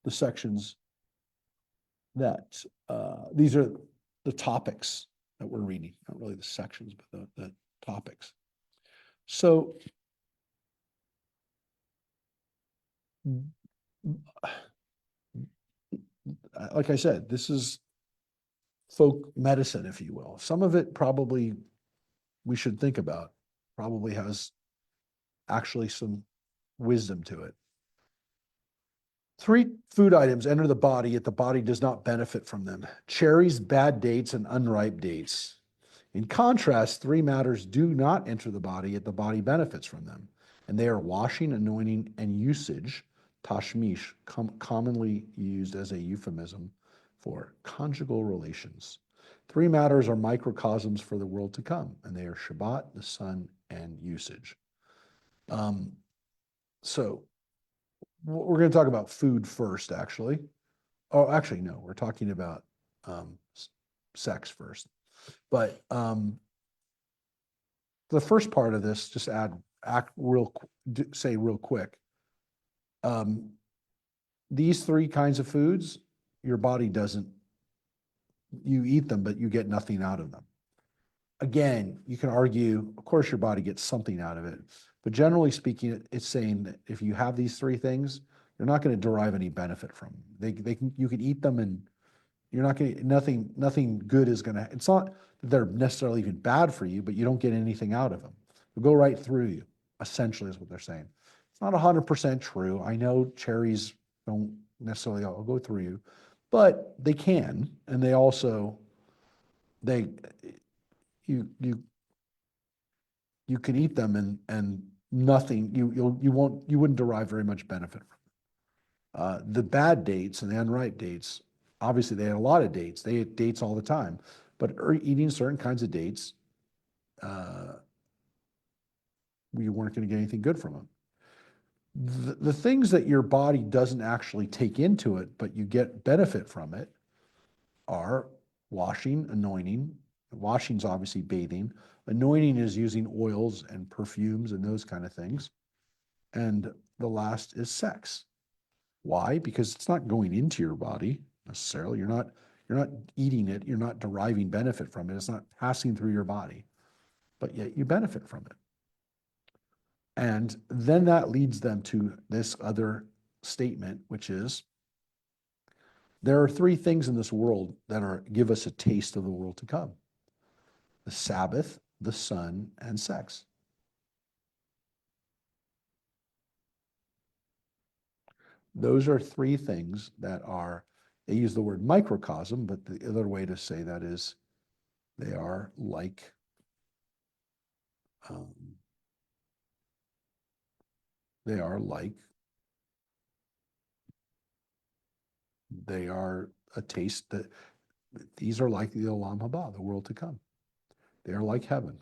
the sections that these are the topics that we're reading, not really the sections, but the topics. So like I said, this is folk medicine, if you will. Some of it probably we should think about, probably has actually some wisdom to it. 3 food items enter the body, yet the body does not benefit from them: cherries, bad dates, and unripe dates. In contrast, 3 matters do not enter the body, yet the body benefits from them. And they are washing, anointing, and usage, tashmish, commonly used as a euphemism for conjugal relations. Three matters are microcosms for the world to come, and they are Shabbat, the sun, and usage. So we're going to talk about food first, actually. Oh, actually, no, we're talking about sex first. But the first part of this, just say real quick. These three kinds of foods, your body doesn't, you eat them, but you get nothing out of them. Again, you can argue, of course, your body gets something out of it, but generally speaking, it's saying that if you have these three things, you're not going to derive any benefit from them. You can eat them and you're not going to, nothing good is going to, it's not that they're necessarily even bad for you, but you don't get anything out of them. They'll go right through you, essentially is what they're saying. It's not 100% true. I know cherries don't necessarily all go through you, but they can, and they also, you can eat them and nothing, you wouldn't derive very much benefit from it. The bad dates and the unripe dates, obviously they had a lot of dates. They ate dates all the time, but eating certain kinds of dates, we weren't going to get anything good from them. The things that your body doesn't actually take into it, but you get benefit from it, are washing, anointing. Washing's obviously bathing. Anointing is using oils and perfumes and those kind of things. And the last is sex. Why? Because it's not going into your body necessarily. You're not eating it. You're not deriving benefit from it. It's not passing through your body, but yet you benefit from it. And then that leads them to this other statement, which is, there are three things in this world that give us a taste of the world to come: the Sabbath, the sun, and sex. Those are three things that are, they use the word microcosm, but the other way to say that is they are like, they are a taste that, these are like the Olam Haba, the world to come. They are like heaven.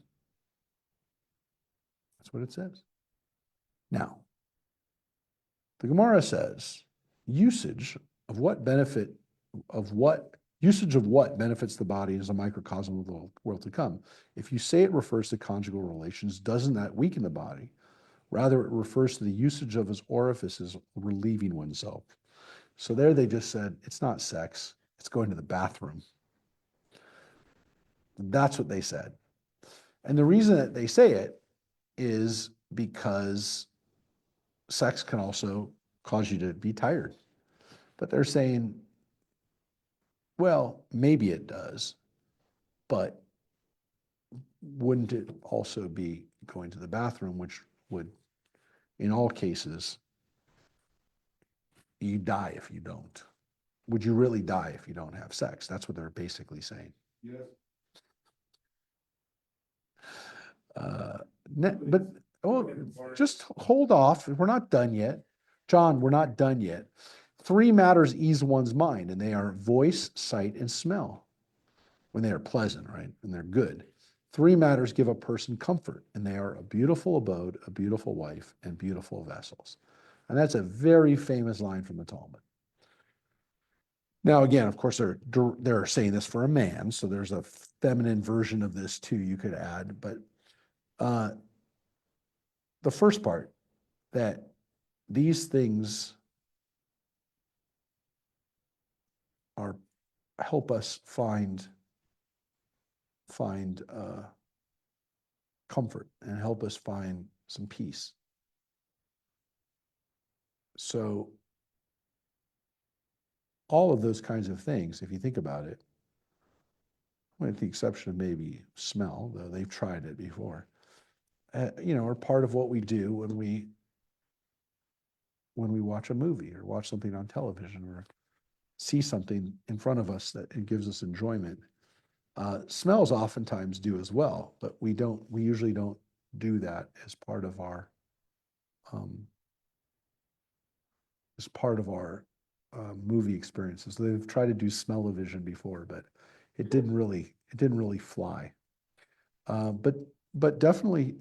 That's what it says. Now, the Gemara says, usage of what benefits the body is a microcosm of the world to come. If you say it refers to conjugal relations, doesn't that weaken the body? Rather, it refers to the usage of his orifices relieving oneself. So there they just said, it's not sex, it's going to the bathroom. That's what they said. And the reason that they say it is because sex can also cause you to be tired. But they're saying, well, maybe it does, but wouldn't it also be going to the bathroom, which would, in all cases, you die if you don't. Would you really die if you don't have sex? That's what they're basically saying. Yes. But just hold off. We're not done yet. John, we're not done yet. Three matters ease one's mind, and they are voice, sight, and smell. When they are pleasant, right? And they're good. Three matters give a person comfort, and they are a beautiful abode, a beautiful wife, and beautiful vessels. And that's a very famous line from the Talmud. Now, again, of course, they're saying this for a man, so there's a feminine version of this too you could add. But the first part, that these things help us find comfort and help us find some peace. So all of those kinds of things, if you think about it, with the exception of maybe smell, though they've tried it before, are part of what we do when we watch a movie or watch something on television or see something in front of us that it gives us enjoyment. Smells oftentimes do as well, but we usually don't do that as part of our movie experiences. They've tried to do smell-o-vision before, but it didn't really fly. But definitely,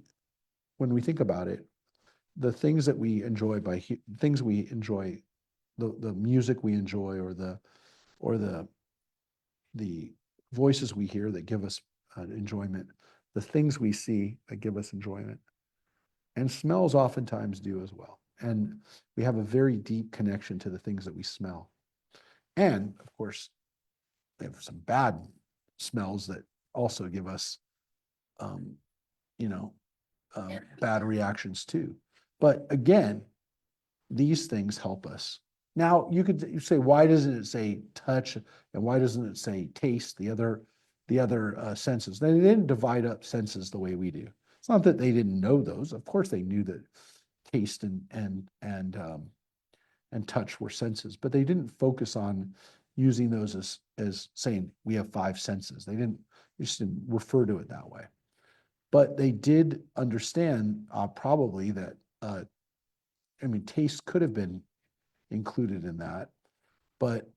when we think about it, the things that we enjoy things we enjoy, the music we enjoy, or the voices we hear that give us enjoyment, the things we see that give us enjoyment, and smells oftentimes do as well. And we have a very deep connection to the things that we smell. And of course, we have some bad smells that also give us, you know, bad reactions too. But again, these things help us. Now, you say, why doesn't it say touch, and why doesn't it say taste, the other senses? They didn't divide up senses the way we do. It's not that they didn't know those. Of course, they knew that taste and touch were senses, but they didn't focus on using those as saying we have five senses. They just didn't refer to it that way. But they did understand probably that, taste could have been included in that. But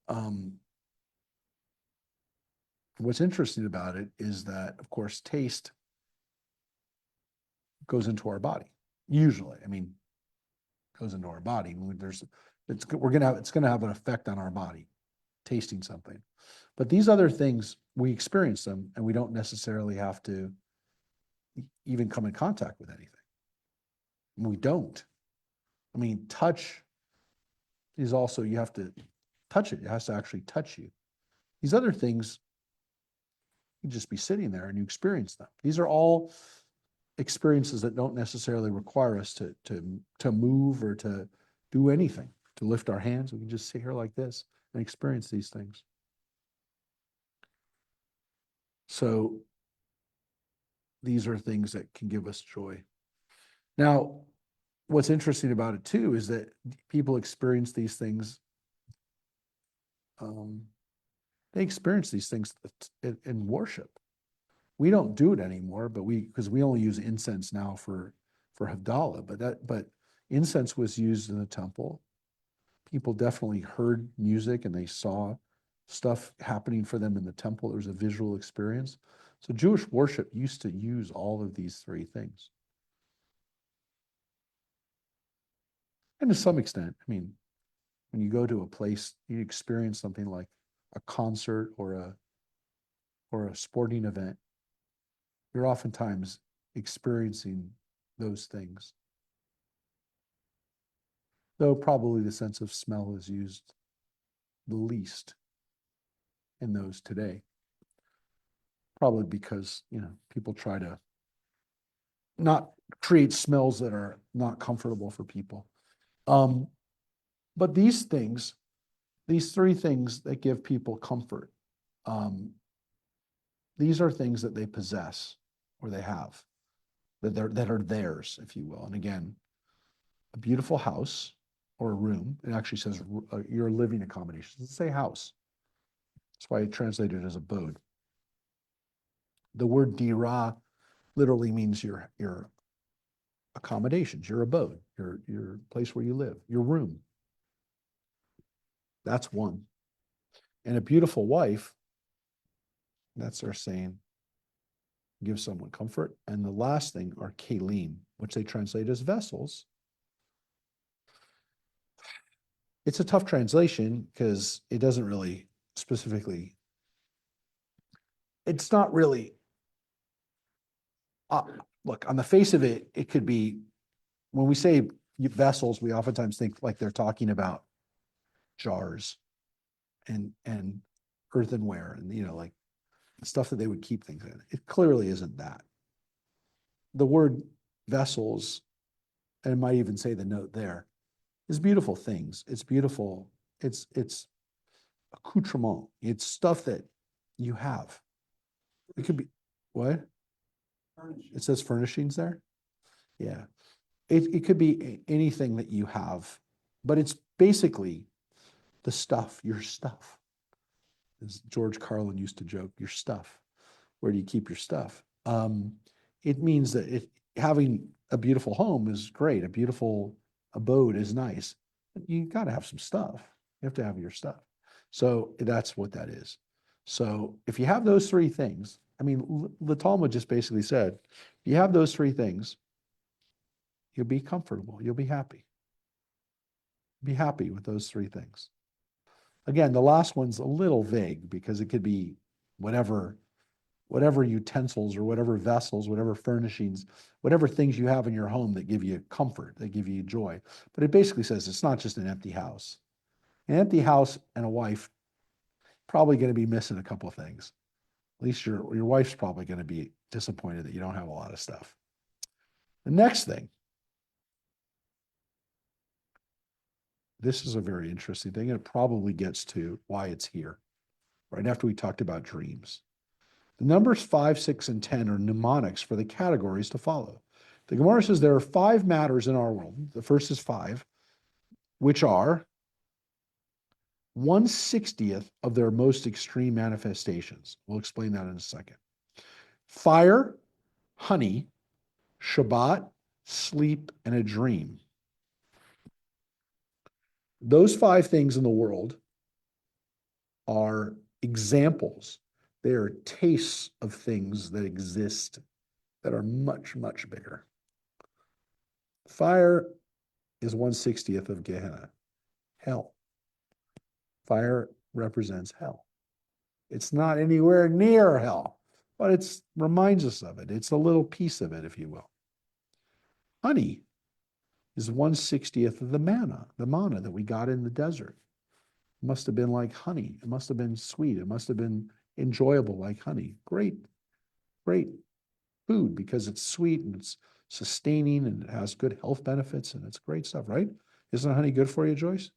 what's interesting about it is that, of course, taste goes into our body. Usually, goes into our body. It's going to have an effect on our body, tasting something. But these other things, we experience them, and we don't necessarily have to even come in contact with anything. We don't. Touch is also, you have to touch it. It has to actually touch you. These other things, you just be sitting there and you experience them. These are all experiences that don't necessarily require us to move or to do anything, to lift our hands. We can just sit here like this and experience these things. So these are things that can give us joy. Now, what's interesting about it too is that people experience these things. They experience these things in worship. We don't do it anymore, but because we only use incense now for Havdalah. But incense was used in the temple. People definitely heard music and they saw stuff happening for them in the temple. There was a visual experience. So Jewish worship used to use all of these three things. And to some extent, when you go to a place, you experience something like a concert or a sporting event, you're oftentimes experiencing those things. Though probably the sense of smell is used the least in those today. Probably because, people try to not create smells that are not comfortable for people. But these three things that give people comfort, these are things that they possess or they have, that are theirs, if you will. And again, a beautiful house or a room, it actually says your living accommodation. It doesn't say house. That's why I translated it as abode. The word dira literally means your accommodations, your abode, your place where you live, your room. That's one. And a beautiful wife, that's our saying, gives someone comfort. And the last thing are kalim, which they translate as vessels. It's a tough translation because it doesn't really specifically, it's not really, look, on the face of it, it could be, when we say vessels, we oftentimes think like they're talking about jars and earthenware and, like stuff that they would keep things in. It clearly isn't that. The word vessels, and it might even say the note there, is beautiful things. It's beautiful. It's accoutrement. It's stuff that you have. It could be, what? It says furnishings there? Yeah. It could be anything that you have, but it's basically the stuff, your stuff. As George Carlin used to joke, your stuff. Where do you keep your stuff? It means that having a beautiful home is great. A beautiful abode is nice. But you got to have some stuff. You have to have your stuff. So that's what that is. So if you have those three things, I mean, the Talmud just basically said, if you have those three things, you'll be comfortable, you'll be happy. Be happy with those three things. Again, the last one's a little vague because it could be whatever utensils or whatever vessels, whatever furnishings, whatever things you have in your home that give you comfort, that give you joy. But it basically says it's not just an empty house. An empty house and a wife probably going to be missing a couple of things. At least your wife's probably going to be disappointed that you don't have a lot of stuff. The next thing, this is a very interesting thing, and it probably gets to why it's here, right after we talked about dreams. The numbers 5, 6, and 10 are mnemonics for the categories to follow. The Gemara says there are 5 matters in our world. The first is 5, which are 1/60th of their most extreme manifestations. We'll explain that in a second. Fire, honey, Shabbat, sleep, and a dream. Those 5 things in the world are examples. They are tastes of things that exist that are much, much bigger. Fire is 1/60th of Gehenna, hell. Fire represents hell. It's not anywhere near hell, but it reminds us of it. It's a little piece of it, if you will. Honey is 1/60th of the manna that we got in the desert. It must have been like honey. It must have been sweet. It must have been enjoyable like honey. Great, great food because it's sweet and it's sustaining and it has good health benefits and it's great stuff, right? Isn't honey good for you, Joyce?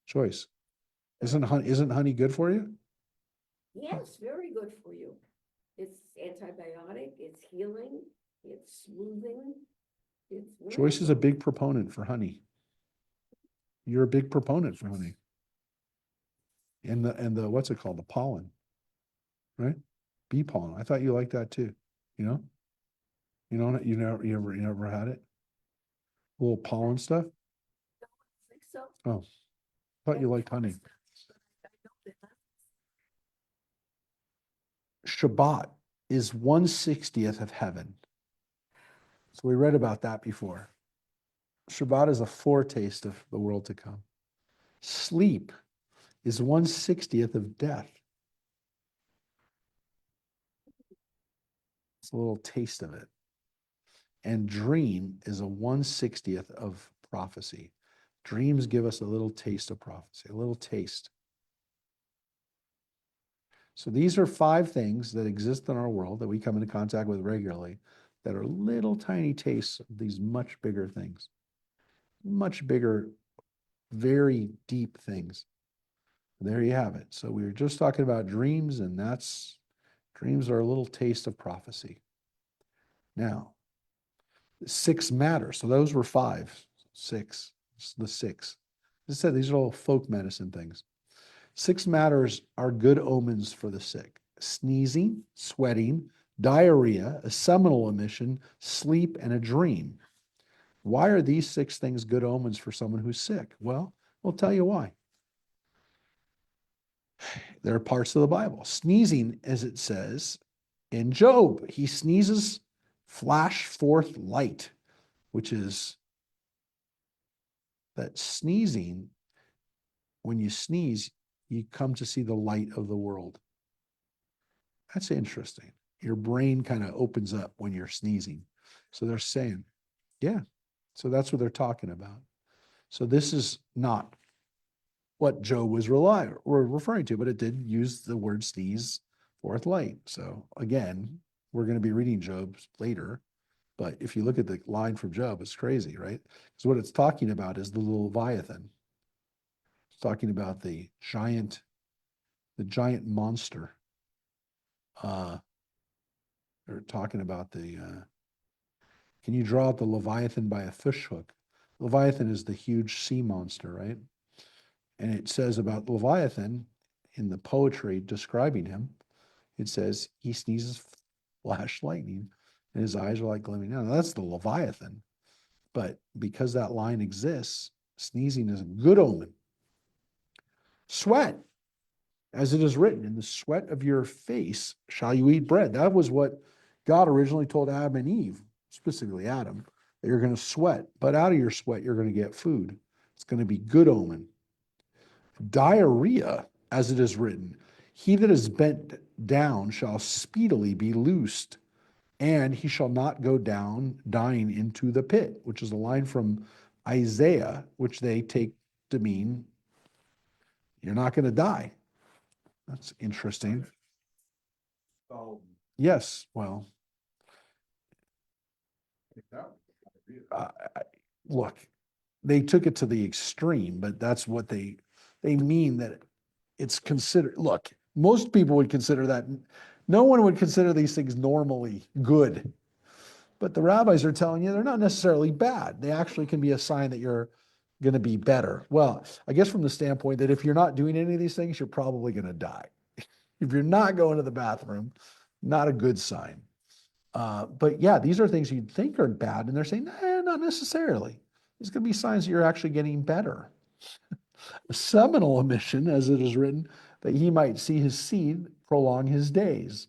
Joyce, isn't honey good for you? Yes, very good for you. It's antibiotic, it's healing, it's smoothing. It's Joyce is a big proponent for honey. You're a big proponent for honey. And the what's it called? The pollen, right? Bee pollen. I thought you liked that too. You know? You never had it? A little pollen stuff? I think so. Oh, thought you liked honey. Shabbat is 1/60th of heaven. So we read about that before. Shabbat is a foretaste of the world to come. Sleep is 1/60th of death. It's a little taste of it. And dream is a 1/60th of prophecy. Dreams give us a little taste of prophecy, a little taste. So these are 5 things that exist in our world that we come into contact with regularly that are little tiny tastes of these much bigger things, much bigger, very deep things. There you have it. So we were just talking about dreams, and dreams are a little taste of prophecy. Now, 6 matters. So those were 5, 6, the 6. As I said, these are all folk medicine things. 6 matters are good omens for the sick: sneezing, sweating, diarrhea, a seminal emission, sleep, and a dream. Why are these 6 things good omens for someone who's sick? Well, we'll tell you why. There are parts of the Bible. Sneezing, as it says in Job, he sneezes, flash forth light, which is that sneezing, when you sneeze, you come to see the light of the world. That's interesting. Your brain kind of opens up when you're sneezing. So they're saying, yeah. So that's what they're talking about. So this is not what Job was referring to, but it did use the word sneeze, forth light. So again, we're going to be reading Job later, but if you look at the line from Job, it's crazy, right? So what it's talking about is the Leviathan. It's talking about the giant monster. They're talking about can you draw out the Leviathan by a fish hook? Leviathan is the huge sea monster, right? And it says about Leviathan in the poetry describing him, it says he sneezes flash lightning and his eyes are like gleaming. Now that's the Leviathan. But because that line exists, sneezing is a good omen. Sweat as it is written, in the sweat of your face shall you eat bread. That was what God originally told Adam and Eve, specifically Adam, that you're going to sweat, but out of your sweat, you're going to get food. It's going to be good omen. Diarrhea, as it is written, he that is bent down shall speedily be loosed, and he shall not go down dying into the pit, which is a line from Isaiah, which they take to mean you're not going to die. That's interesting. Oh, Yes, well, take that uh, look, they took it to the extreme, but that's what they mean, that it's considered. Look, most people would consider that. No one would consider these things normally good, but the rabbis are telling you they're not necessarily bad. They actually can be a sign that you're going to be better. Well, I guess from the standpoint that if you're not doing any of these things, you're probably going to die. If you're not going to the bathroom, not a good sign. But yeah, these are things you'd think are bad, and they're saying, not necessarily. These could be signs that you're actually getting better. A seminal omission, as it is written, that he might see his seed prolong his days.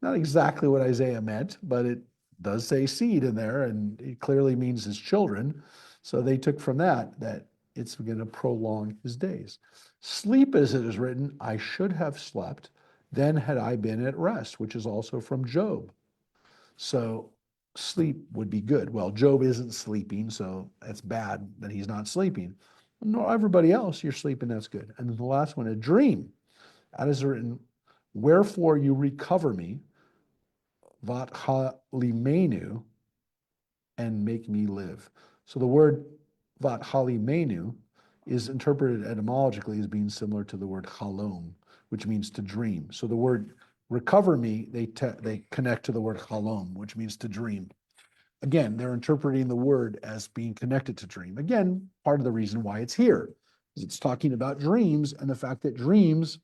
Not exactly what Isaiah meant, but it does say seed in there, and it clearly means his children. So they took from that it's going to prolong his days. Sleep, as it is written, I should have slept, then had I been at rest, which is also from Job. So sleep would be good. Well, Job isn't sleeping, so that's bad that he's not sleeping. No, everybody else, you're sleeping, that's good. And then the last one, a dream. That is written, wherefore you recover me, vat halimenu, and make me live. So the word vat halimenu is interpreted etymologically as being similar to the word halom, which means to dream. So the word recover me, they connect to the word halom, which means to dream. Again, they're interpreting the word as being connected to dream. Again, part of the reason why it's here is it's talking about dreams and the fact that dreams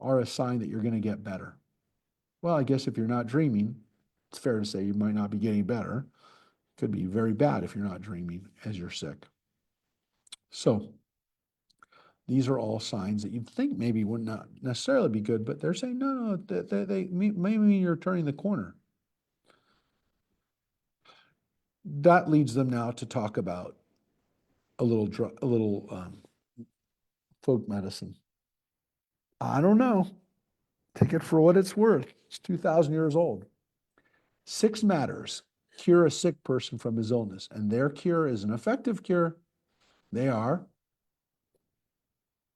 are a sign that you're going to get better. Well, I guess if you're not dreaming, it's fair to say you might not be getting better. Could be very bad if you're not dreaming as you're sick. So these are all signs that you'd think maybe would not necessarily be good, but they're saying, no, they maybe you're turning the corner. That leads them now to talk about a little folk medicine. I don't know. Take it for what it's worth. It's 2,000 years old. 6 matters cure a sick person from his illness, and their cure is an effective cure. They are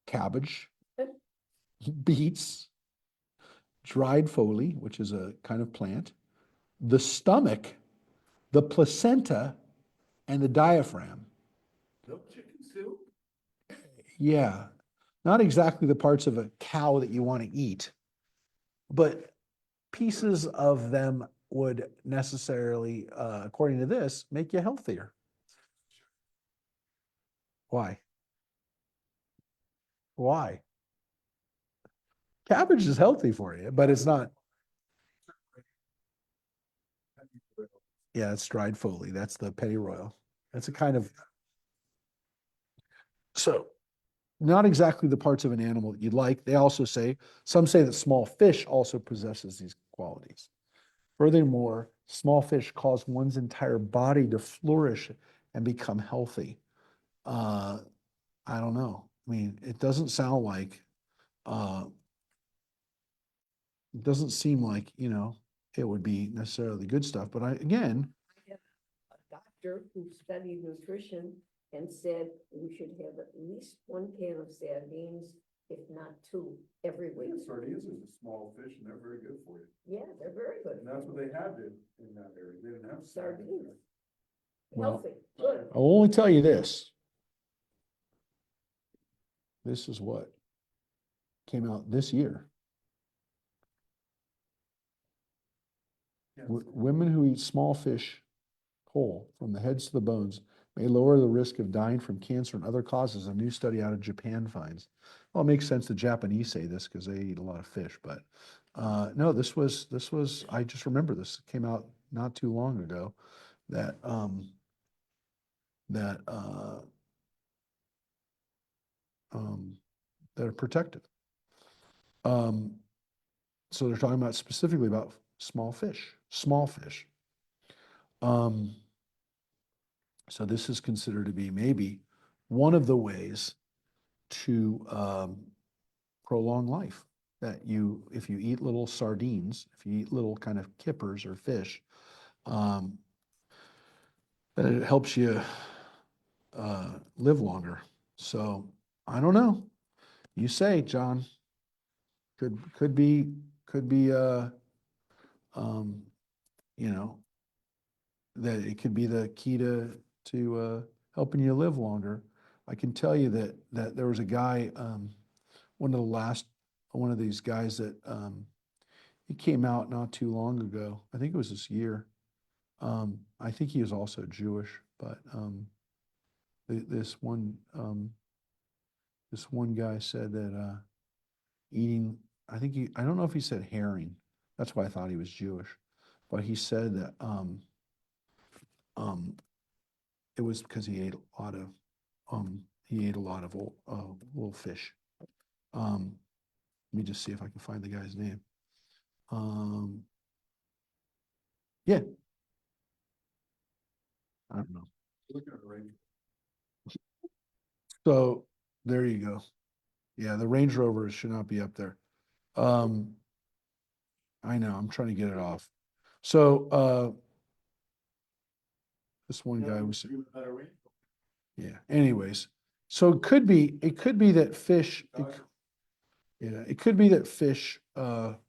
cabbage, beets, dried foley, which is a kind of plant, the stomach, the placenta, and the diaphragm. No chicken soup? Yeah, not exactly the parts of a cow that you want to eat, but pieces of them would necessarily, according to this, make you healthier. Why? Why? Cabbage is healthy for you, but it's not. Yeah, it's dried foley. That's the pennyroyal. That's a kind of. So, not exactly the parts of an animal that you'd like. They also say, some say that small fish also possesses these qualities. Furthermore, small fish cause one's entire body to flourish and become healthy. I don't know. I mean, it doesn't sound like, it doesn't seem like, it would be necessarily good stuff. But again, I have a doctor who studied nutrition and said we should have at least 1 can of sardines, if not 2, every week. Sardines is a small fish and they're very good for you. Yeah, they're very good. And that's what they had in that area. They didn't have Sardines. Well, Healthy, good. I'll only tell you this. This is what came out this year. Yes. Women who eat small fish whole from the heads to the bones may lower the risk of dying from cancer and other causes. A new study out of Japan finds. Well, it makes sense the Japanese say this because they eat a lot of fish, but no, this was, I just remember this came out not too long ago that, that are protective. So they're talking about specifically about small fish. Um, so this is considered to be maybe one of the ways to prolong life. That if you eat little sardines, if you eat little kind of kippers or fish, that it helps you live longer. So I don't know. You say, John, could be you know, that it could be the key to helping you live longer. I can tell you that there was a guy, one of these guys that he came out not too long ago. I think it was this year. I think he was also Jewish, but this one guy said that eating, I don't know if he said herring. That's why I thought he was Jewish, but he said that it was because he ate a lot of little fish. Let me just see if I can find the guy's name. Yeah, I don't know. Look at the range. So there you go. Yeah, the Range Rover should not be up there. I know, I'm trying to get it off. So this one guy was, yeah, anyways. So it could be that fish, it could be that fish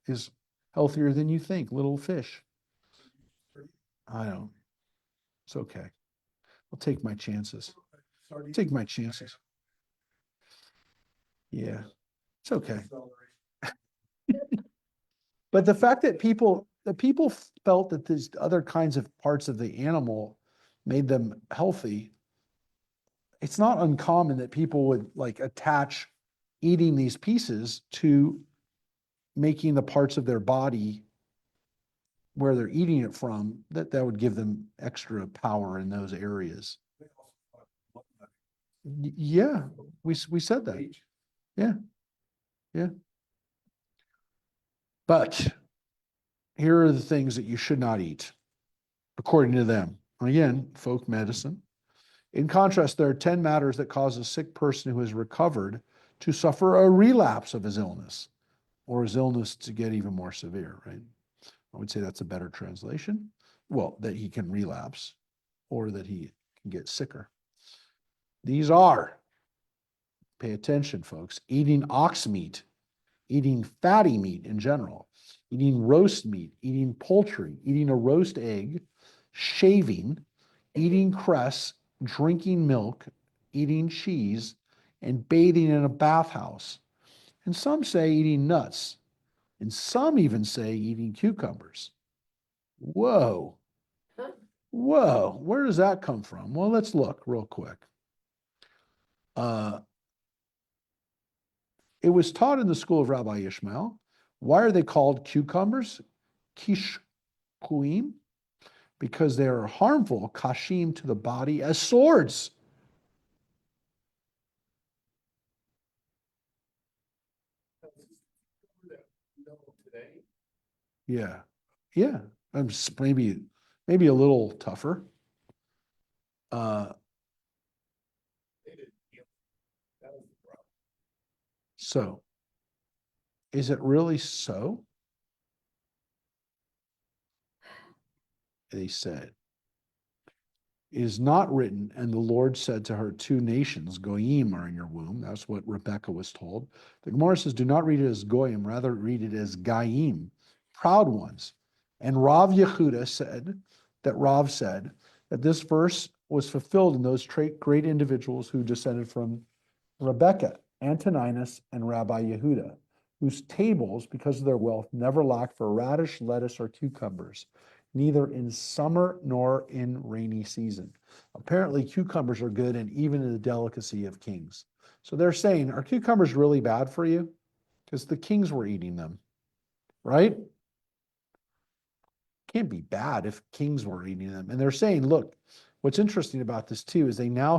is healthier than you think, little fish. I don't. It's okay. I'll take my chances. Take my chances. Yeah, it's okay. But the fact that people felt that these other kinds of parts of the animal made them healthy, it's not uncommon that people would like attach eating these pieces to making the parts of their body where they're eating it from, that would give them extra power in those areas. Yeah, we said that. Yeah. Yeah. But here are the things that you should not eat, according to them. Again, folk medicine. In contrast, there are 10 matters that cause a sick person who has recovered to suffer a relapse of his illness, or his illness to get even more severe, right? I would say that's a better translation. Well, that he can relapse or that he can get sicker. These are, pay attention, folks, eating ox meat, eating fatty meat in general, eating roast meat, eating poultry, eating a roast egg, shaving, eating cress, drinking milk, eating cheese, and bathing in a bathhouse. And some say eating nuts, and some even say eating cucumbers. Whoa. Huh? Whoa, where does that come from? Well, let's look real quick. It was taught in the school of Rabbi Ishmael. Why are they called cucumbers? Kishkuim? Because they are harmful, kashim, to the body as swords. Yeah, yeah. I'm maybe a little tougher. So, is it really so? They said, it is not written, and the Lord said to her, 2 nations, Goyim, are in your womb. That's what Rebecca was told. The Gemara says, do not read it as Goyim, rather read it as Gaim, proud ones. And Rav Yehuda said that this verse was fulfilled in those great individuals who descended from Rebecca, Antoninus, and Rabbi Yehuda, whose tables, because of their wealth, never lacked for radish, lettuce, or cucumbers, neither in summer nor in rainy season. Apparently, cucumbers are good and even in the delicacy of kings. So they're saying, are cucumbers really bad for you? Because the kings were eating them, right? Can't be bad if kings were eating them. And they're saying, look, what's interesting about this too is they've now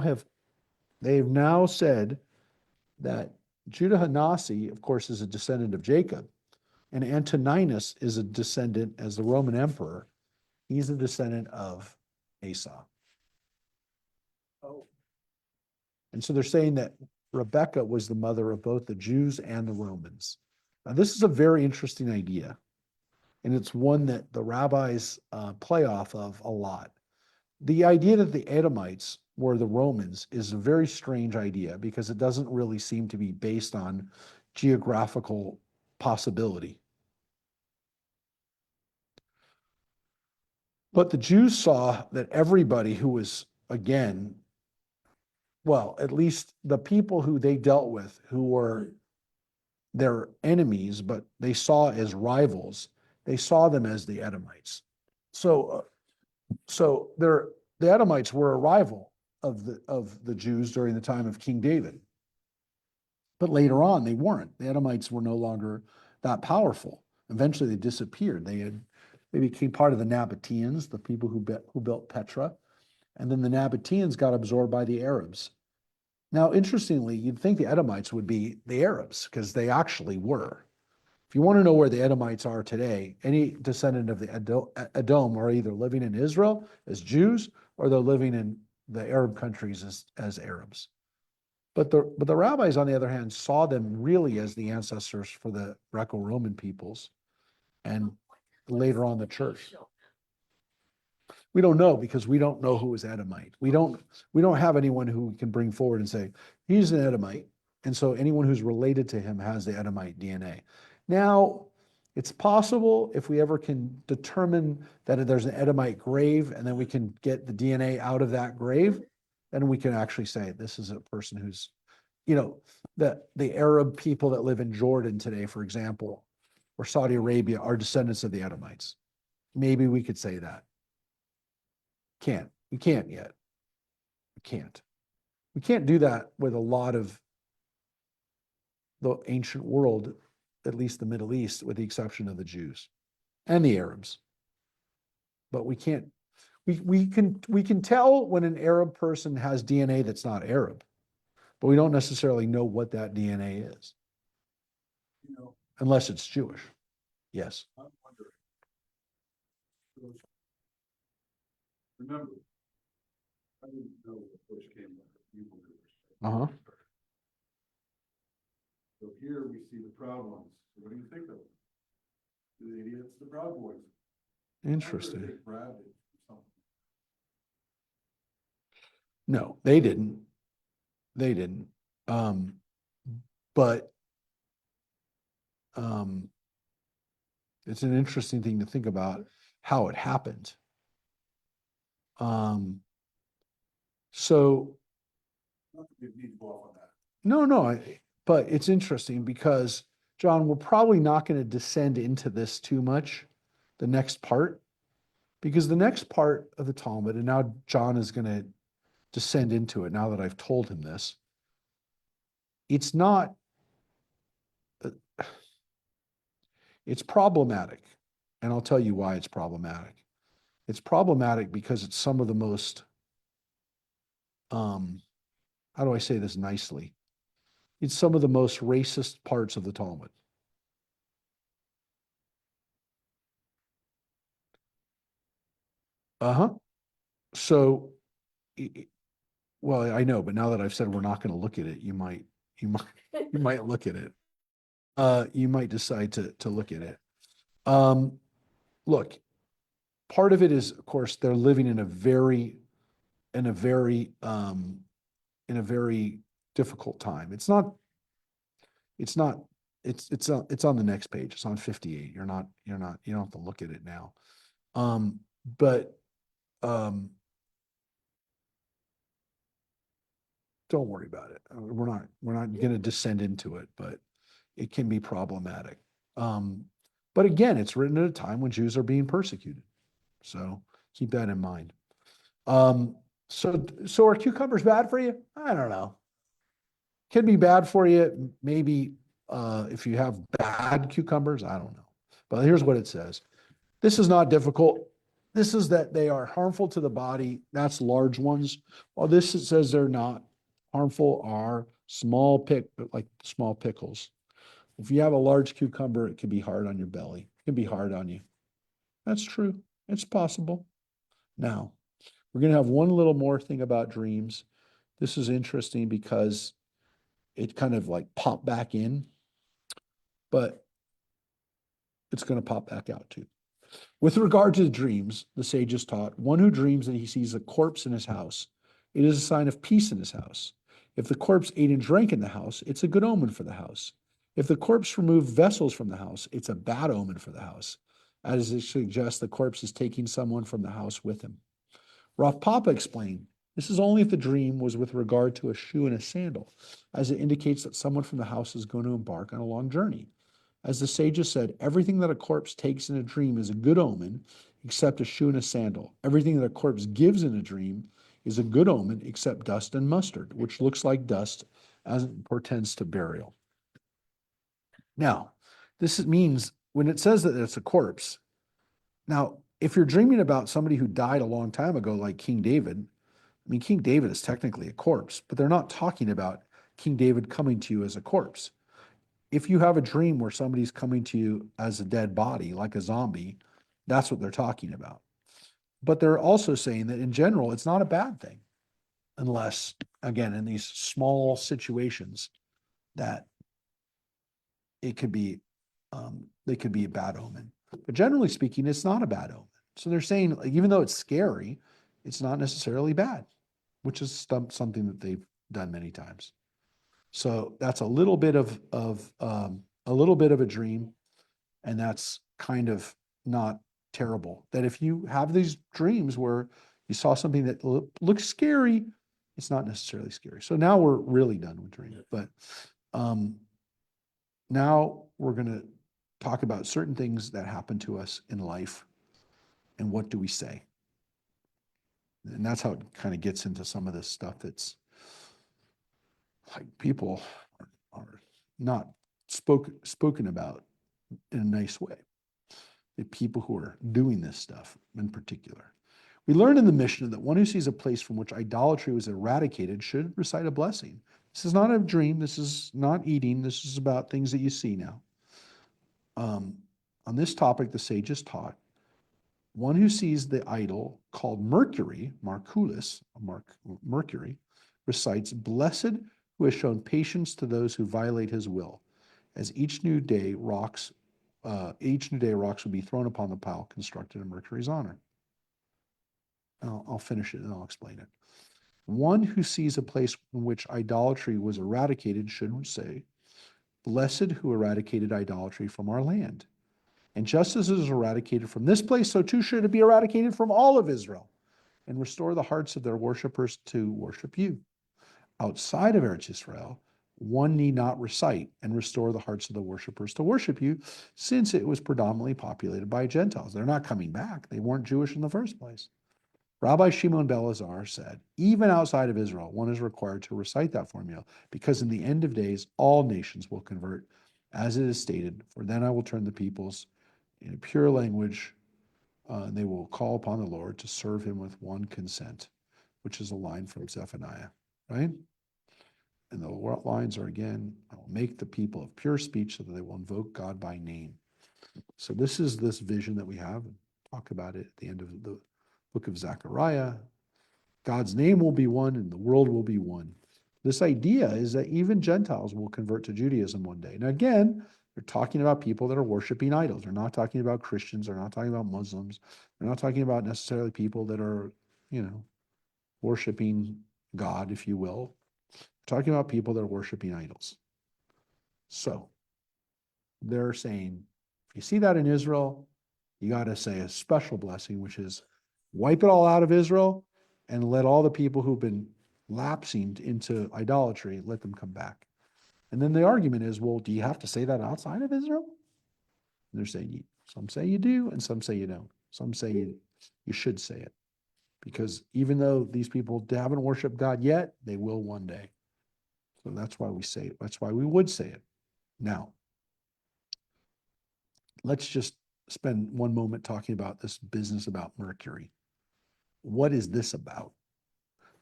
said that Judah Hanasi, of course, is a descendant of Jacob, and Antoninus is a descendant, as the Roman emperor, he's a descendant of Esau. Oh, And so they're saying that Rebecca was the mother of both the Jews and the Romans. Now, this is a very interesting idea, and it's one that the rabbis play off of a lot. The idea that the Edomites were the Romans is a very strange idea because it doesn't really seem to be based on geographical possibility. But the Jews saw that everybody who was, again, well, at least the people who they dealt with, who were their enemies, but they saw as rivals, they saw them as the Edomites. So the Edomites were a rival of the Jews during the time of King David. But later on, they weren't. The Edomites were no longer that powerful. Eventually, they disappeared. They became part of the Nabateans, the people who built Petra, and then the Nabateans got absorbed by the Arabs. Now, interestingly, you'd think the Edomites would be the Arabs because they actually were. If you want to know where the Edomites are today, any descendant of the Edom are either living in Israel as Jews or they're living in the Arab countries as Arabs. But the rabbis, on the other hand, saw them really as the ancestors for the Greco-Roman peoples and later on the church. We don't know because we don't know who was Edomite. We don't have anyone who can bring forward and say, he's an Edomite. And so anyone who's related to him has the Edomite DNA. Now, it's possible if we ever can determine that there's an Edomite grave and then we can get the DNA out of that grave, then we can actually say this is a person who's, the Arab people that live in Jordan today, for example, or Saudi Arabia are descendants of the Edomites. Maybe we could say that. We can't yet. We can't do that with a lot of the ancient world, at least the Middle East, with the exception of the Jews and the Arabs. But we can't, we can tell when an Arab person has DNA that's not Arab, but we don't necessarily know what that DNA is, unless it's Jewish. Yes. I'm wondering. Remember, I didn't know what Bush came with, people knew. Uh-huh. So here we see the proud ones. So what do you think of them? The idiots, the proud boys. Interesting. They grabbed it or something. No, they didn't. But it's an interesting thing to think about how it happened. So Not that we need to go off on that. no, but it's interesting because, John, we're probably not going to descend into this too much, the next part, because the next part of the Talmud, and now John is going to descend into it now that I've told him this, it's not, it's problematic. And I'll tell you why it's problematic. It's problematic because it's some of the most, how do I say this nicely? It's some of the most racist parts of the Talmud. Uh-huh. So, well, I know, but now that I've said we're not going to look at it, you might look at it. You might decide to look at it. Look, part of it is, of course, they're living in a very difficult time. It's on the next page. It's on 58. You don't have to look at it now. Don't worry about it. We're not going to descend into it, but it can be problematic. But again, it's written at a time when Jews are being persecuted. So keep that in mind. So are cucumbers bad for you? I don't know. Can be bad for you, maybe if you have bad cucumbers, I don't know. But here's what it says. This is not difficult. This is that they are harmful to the body. That's large ones. While this, it says they're not harmful, are like small pickles. If you have a large cucumber, it can be hard on your belly. It can be hard on you. That's true. It's possible. Now, we're going to have one little more thing about dreams. This is interesting because it kind of like popped back in, but it's going to pop back out too. With regard to dreams, the sages taught, one who dreams that he sees a corpse in his house, it is a sign of peace in his house. If the corpse ate and drank in the house, it's a good omen for the house. If the corpse removed vessels from the house, it's a bad omen for the house, as it suggests the corpse is taking someone from the house with him. Rav Papa explained, this is only if the dream was with regard to a shoe and a sandal, as it indicates that someone from the house is going to embark on a long journey. As the sages said, everything that a corpse takes in a dream is a good omen, except a shoe and a sandal. Everything that a corpse gives in a dream is a good omen, except dust and mustard, which looks like dust as it portends to burial. Now, this means when it says that it's a corpse, now, if you're dreaming about somebody who died a long time ago, like King David, I mean, King David is technically a corpse, but they're not talking about King David coming to you as a corpse. If you have a dream where somebody's coming to you as a dead body, like a zombie, that's what they're talking about. But they're also saying that in general, it's not a bad thing, unless, again, in these small situations, that it could be, they could be a bad omen. But generally speaking, it's not a bad omen. So they're saying, like, even though it's scary, it's not necessarily bad, which is something that they've done many times. So that's a little bit of a dream, and that's kind of not terrible. That if you have these dreams where you saw something that looks scary, it's not necessarily scary. So now we're really done with dreams. But now we're going to talk about certain things that happen to us in life, and what do we say? And that's how it kind of gets into some of this stuff that's like people are not spoken about in a nice way. The people who are doing this stuff in particular. We learn in the Mishnah that one who sees a place from which idolatry was eradicated should recite a blessing. This is not a dream. This is not eating. This is about things that you see now. On this topic, the sages taught, one who sees the idol called Mercury, Mercury, recites, blessed who has shown patience to those who violate his will, as each new day rocks will be thrown upon the pile constructed in Mercury's honor. I'll finish it and I'll explain it. One who sees a place in which idolatry was eradicated should say, blessed who eradicated idolatry from our land. And just as it is eradicated from this place, so too should it be eradicated from all of Israel, and restore the hearts of their worshipers to worship you. Outside of Eretz Israel, one need not recite and restore the hearts of the worshipers to worship you, since it was predominantly populated by Gentiles. They're not coming back. They weren't Jewish in the first place. Rabbi Shimon ben Elazar said, even outside of Israel, one is required to recite that formula, because in the end of days, all nations will convert, as it is stated, for then I will turn the peoples in a pure language, and they will call upon the Lord to serve him with one consent, which is a line from Zephaniah, right? And the lines are, again, I will make the people of pure speech so that they will invoke God by name. So this is this vision that we have. Talk about it at the end of the book of Zechariah. God's name will be one and the world will be one. This idea is that even Gentiles will convert to Judaism one day. Now, again, they're talking about people that are worshiping idols. They're not talking about Christians. They're not talking about Muslims. They're not talking about necessarily people that are, worshiping God, if you will. They're talking about people that are worshiping idols. So they're saying, if you see that in Israel, you got to say a special blessing, which is wipe it all out of Israel and let all the people who've been lapsing into idolatry, let them come back. And then the argument is, well, do you have to say that outside of Israel? And they're saying, some say you do, and some say you don't. Some say you should say it. Because even though these people haven't worshiped God yet, they will one day. So that's why we say it. That's why we would say it. Now, let's just spend one moment talking about this business about Mercury. What is this about?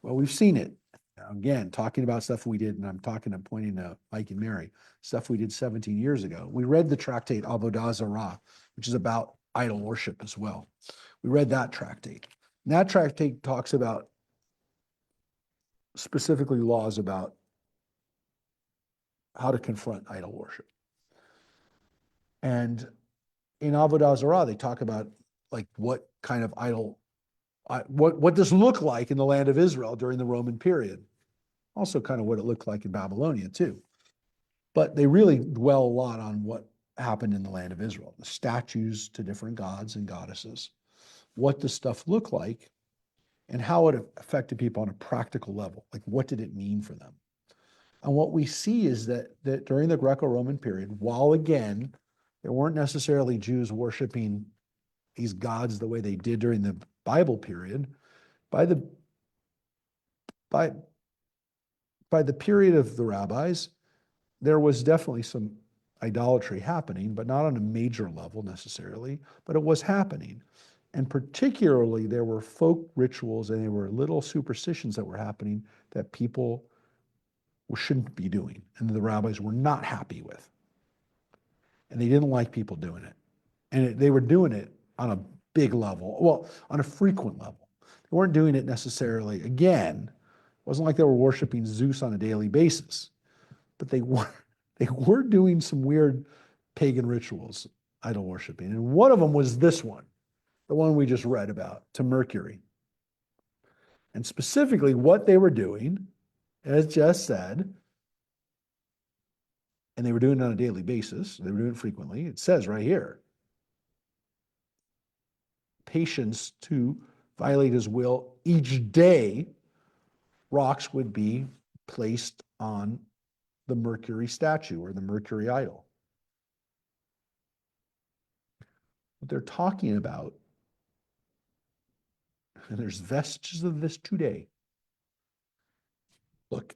Well, we've seen it. Now, again, talking about stuff we did, and I'm pointing to Mike and Mary, stuff we did 17 years ago. We read the tractate Avodah Zarah, which is about idol worship as well. We read that tractate. And that tractate talks about specifically laws about how to confront idol worship. And in Avodah Zarah, they talk about like what kind of idol, what does look like in the land of Israel during the Roman period. Also kind of what it looked like in Babylonia too. But they really dwell a lot on what happened in the land of Israel, the statues to different gods and goddesses, what the stuff looked like, and how it affected people on a practical level. Like, what did it mean for them? And what we see is that during the Greco-Roman period, while again, there weren't necessarily Jews worshiping these gods the way they did during the Bible period, by the period of the rabbis, there was definitely some idolatry happening, but not on a major level necessarily, but it was happening. And particularly, there were folk rituals and there were little superstitions that were happening that people shouldn't be doing, and the rabbis were not happy with. And they didn't like people doing it. And they were doing it on a big level, well, on a frequent level. They weren't doing it necessarily, again, it wasn't like they were worshiping Zeus on a daily basis, but they were doing some weird pagan rituals, idol worshiping. And one of them was this one, the one we just read about, to Mercury. And specifically what they were doing, as Jess said, and they were doing it on a daily basis, they were doing it frequently, it says right here, patience to violate his will, each day rocks would be placed on the Mercury statue or the Mercury idol. What they're talking about, and there's vestiges of this today. Look,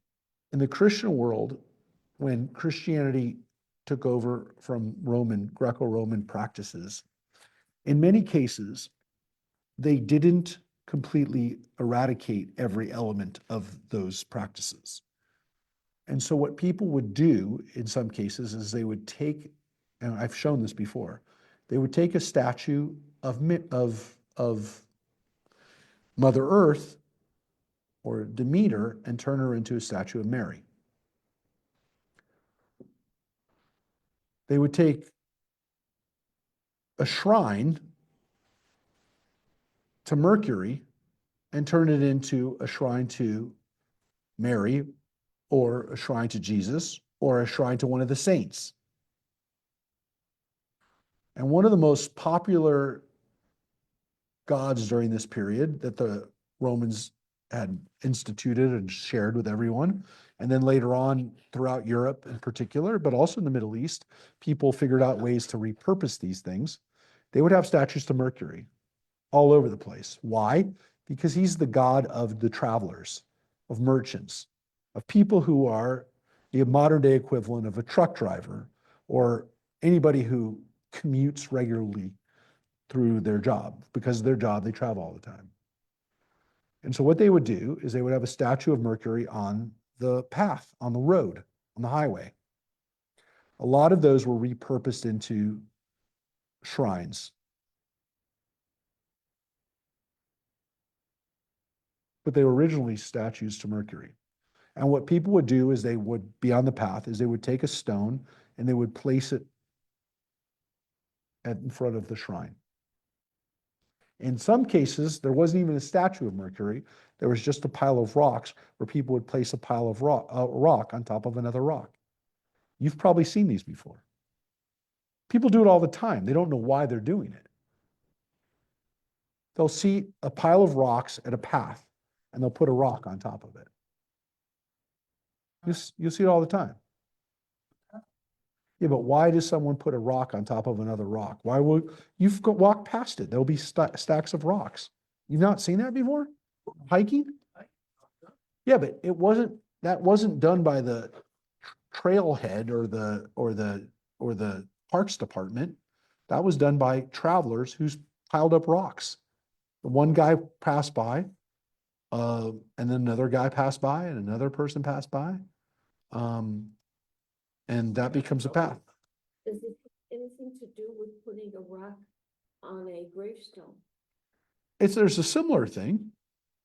in the Christian world, when Christianity took over from Greco-Roman practices, in many cases, they didn't completely eradicate every element of those practices. And so what people would do in some cases is they would take, and I've shown this before, they would take a statue of Mother Earth or Demeter and turn her into a statue of Mary. They would take a shrine to Mercury and turn it into a shrine to Mary, or a shrine to Jesus, or a shrine to one of the saints. And one of the most popular gods during this period that the Romans had instituted and shared with everyone, and then later on throughout Europe in particular, but also in the Middle East, people figured out ways to repurpose these things. They would have statues to Mercury all over the place. Why? Because he's the god of the travelers, of merchants, of people who are the modern day equivalent of a truck driver or anybody who commutes regularly through their job. Because of their job, they travel all the time. And so what they would do is they would have a statue of Mercury on the path, on the road, on the highway. A lot of those were repurposed into shrines. But they were originally statues to Mercury. And what people would do is they would be on the path, is they would take a stone and they would place it in front of the shrine. In some cases, there wasn't even a statue of Mercury. There was just a pile of rocks where people would place a pile of rock on top of another rock. You've probably seen these before. People do it all the time. They don't know why they're doing it. They'll see a pile of rocks at a path and they'll put a rock on top of it. You'll see it all the time. Yeah, but why does someone put a rock on top of another rock? Why would you've walked past it? There'll be stacks of rocks. You've not seen that before? Hiking? Yeah, but that wasn't done by the trailhead or the parks department. That was done by travelers who's piled up rocks. The one guy passed by, And then another guy passed by and another person passed by. And that becomes a path. Does it have anything to do with putting a rock on a gravestone? There's a similar thing,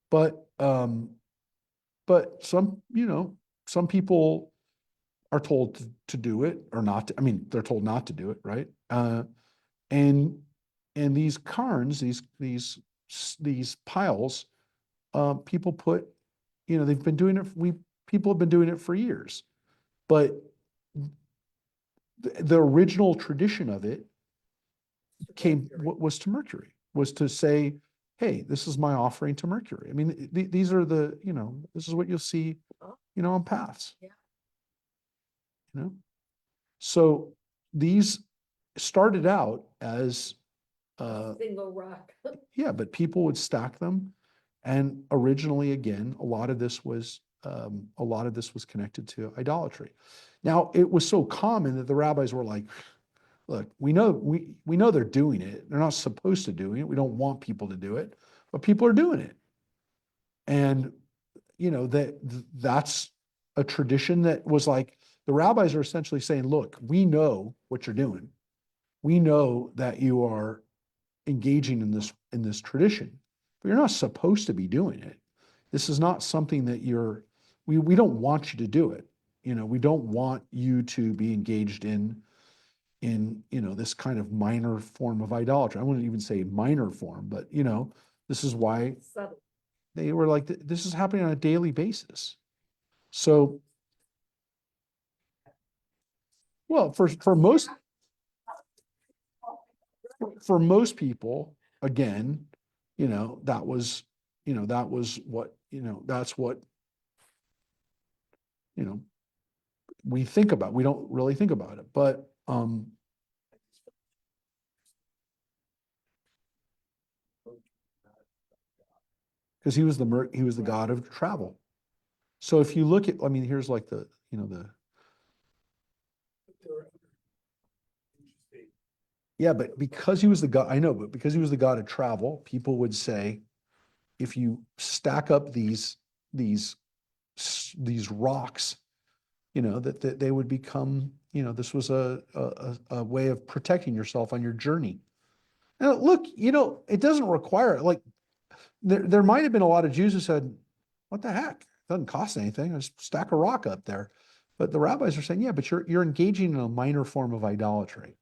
but some, some people are told to do it or not. I mean, they're told not to do it, right? And these cairns, these piles, people put, they've been doing it. People have been doing it for years, but the original tradition of it was to Mercury, was to say, hey, this is my offering to Mercury. I mean, these are this is what you'll see, on paths. Yeah. So these started out as, Single rock. yeah, but people would stack them. And originally, again, a lot of this was connected to idolatry. Now, it was so common that the rabbis were like, look, we know they're doing it. They're not supposed to do it. We don't want people to do it, but people are doing it. And, that's a tradition that was like, the rabbis are essentially saying, look, we know what you're doing. We know that you are engaging in this tradition, but you're not supposed to be doing it. This is not something that we don't want you to do it. We don't want you to be engaged in this kind of minor form of idolatry. I wouldn't even say minor form, but this is why Subtle. they were like, this is happening on a daily basis. So, well, for most people, again, that was what, that's what, we think about. We don't really think about it, but, because he was the god of travel. So if you look at, I mean, here's like the. Yeah, but because he was the god, I know, but because he was the god of travel, people would say, if you stack up these rocks, that they would become, this was a way of protecting yourself on your journey. Now, look, it doesn't require, like, there might have been a lot of Jews who said, what the heck? It doesn't cost anything. I just stack a rock up there. But the rabbis are saying, yeah, but you're engaging in a minor form of idolatry.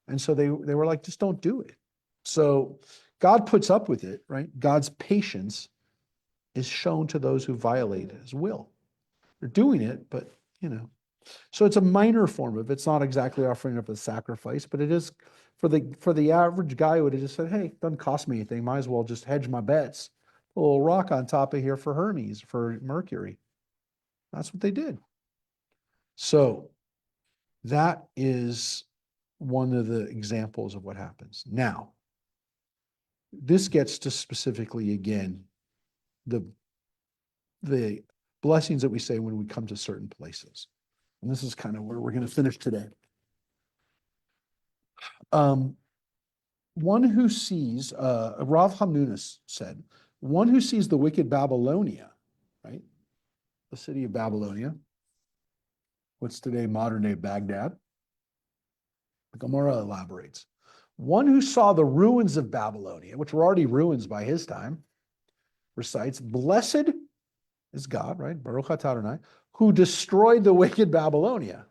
And so they were like, just don't do it. So God puts up with it, right? God's patience is shown to those who violate his will. They're doing it, but, so it's a minor form of it. It's not exactly offering up a sacrifice, but it is for the average guy who would have just said, hey, it doesn't cost me anything. Might as well just hedge my bets. Put a little rock on top of here for Hermes, for Mercury. That's what they did. So that is one of the examples of what happens. Now, this gets to specifically, again, the blessings that we say when we come to certain places. And this is kind of where we're going to finish today. One who sees, Rav Hanunas said, one who sees the wicked Babylonia, right? The city of Babylonia, what's today modern day Baghdad. The Gemara elaborates. One who saw the ruins of Babylonia, which were already ruins by his time, recites, blessed is God, right? Berachot Adonai, who destroyed the wicked Babylonia.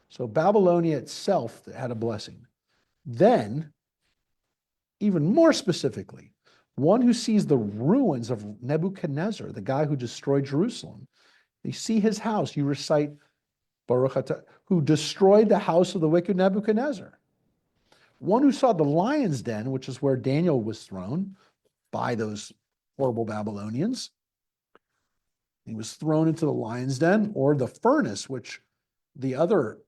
So Babylonia itself had a blessing. Then, even more specifically, one who sees the ruins of Nebuchadnezzar, the guy who destroyed Jerusalem, they see his house, you recite Berachot, who destroyed the house of the wicked Nebuchadnezzar. One who saw the lion's den, which is where Daniel was thrown by those horrible Babylonians. He was thrown into the lion's den, or the furnace, which the other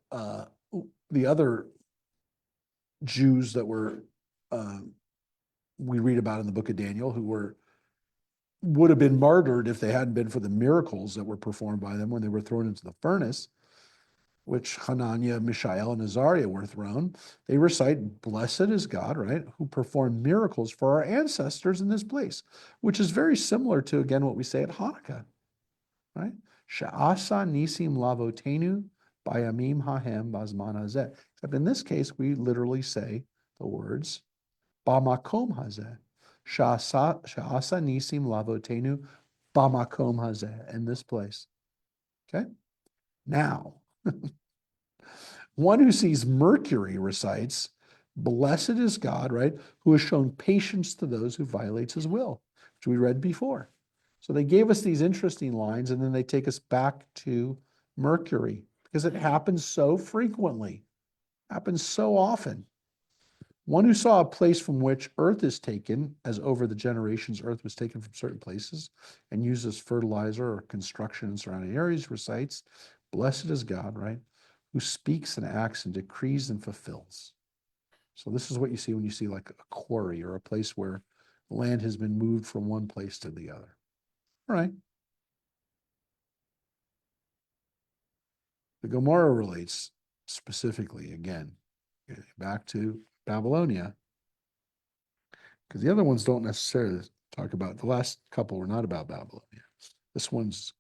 Jews that were we read about in the book of Daniel, who would have been martyred if they hadn't been for the miracles that were performed by them when they were thrown into the furnace. which Hananiah, Mishael, and Azariah were thrown, they recite, "Blessed is God," right, "who performed miracles for our ancestors in this place," which is very similar to, again, what we say at Hanukkah, right? She'asa nisim lavotenu bayamim hahem bazman hazeh. Except in this case, we literally say the words, bamakom hazeh. She'asa nisim lavotenu bamakom hazeh, in this place. Okay? Now, one who sees Mercury recites, "Blessed is God," right, "who has shown patience to those who violates his will," which we read before. So they gave us these interesting lines, and then they take us back to Mercury because it happens so frequently, happens so often. One who saw a place from which earth is taken, as over the generations earth was taken from certain places and used as fertilizer or construction in surrounding areas, recites, "Blessed is God," right, "who speaks and acts and decrees and fulfills." So this is what you see when you see like a quarry or a place where land has been moved from one place to the other. All right. The Gemara relates specifically, again, back to Babylonia, because the other ones don't necessarily talk about, the last couple were not about Babylonia. This one's,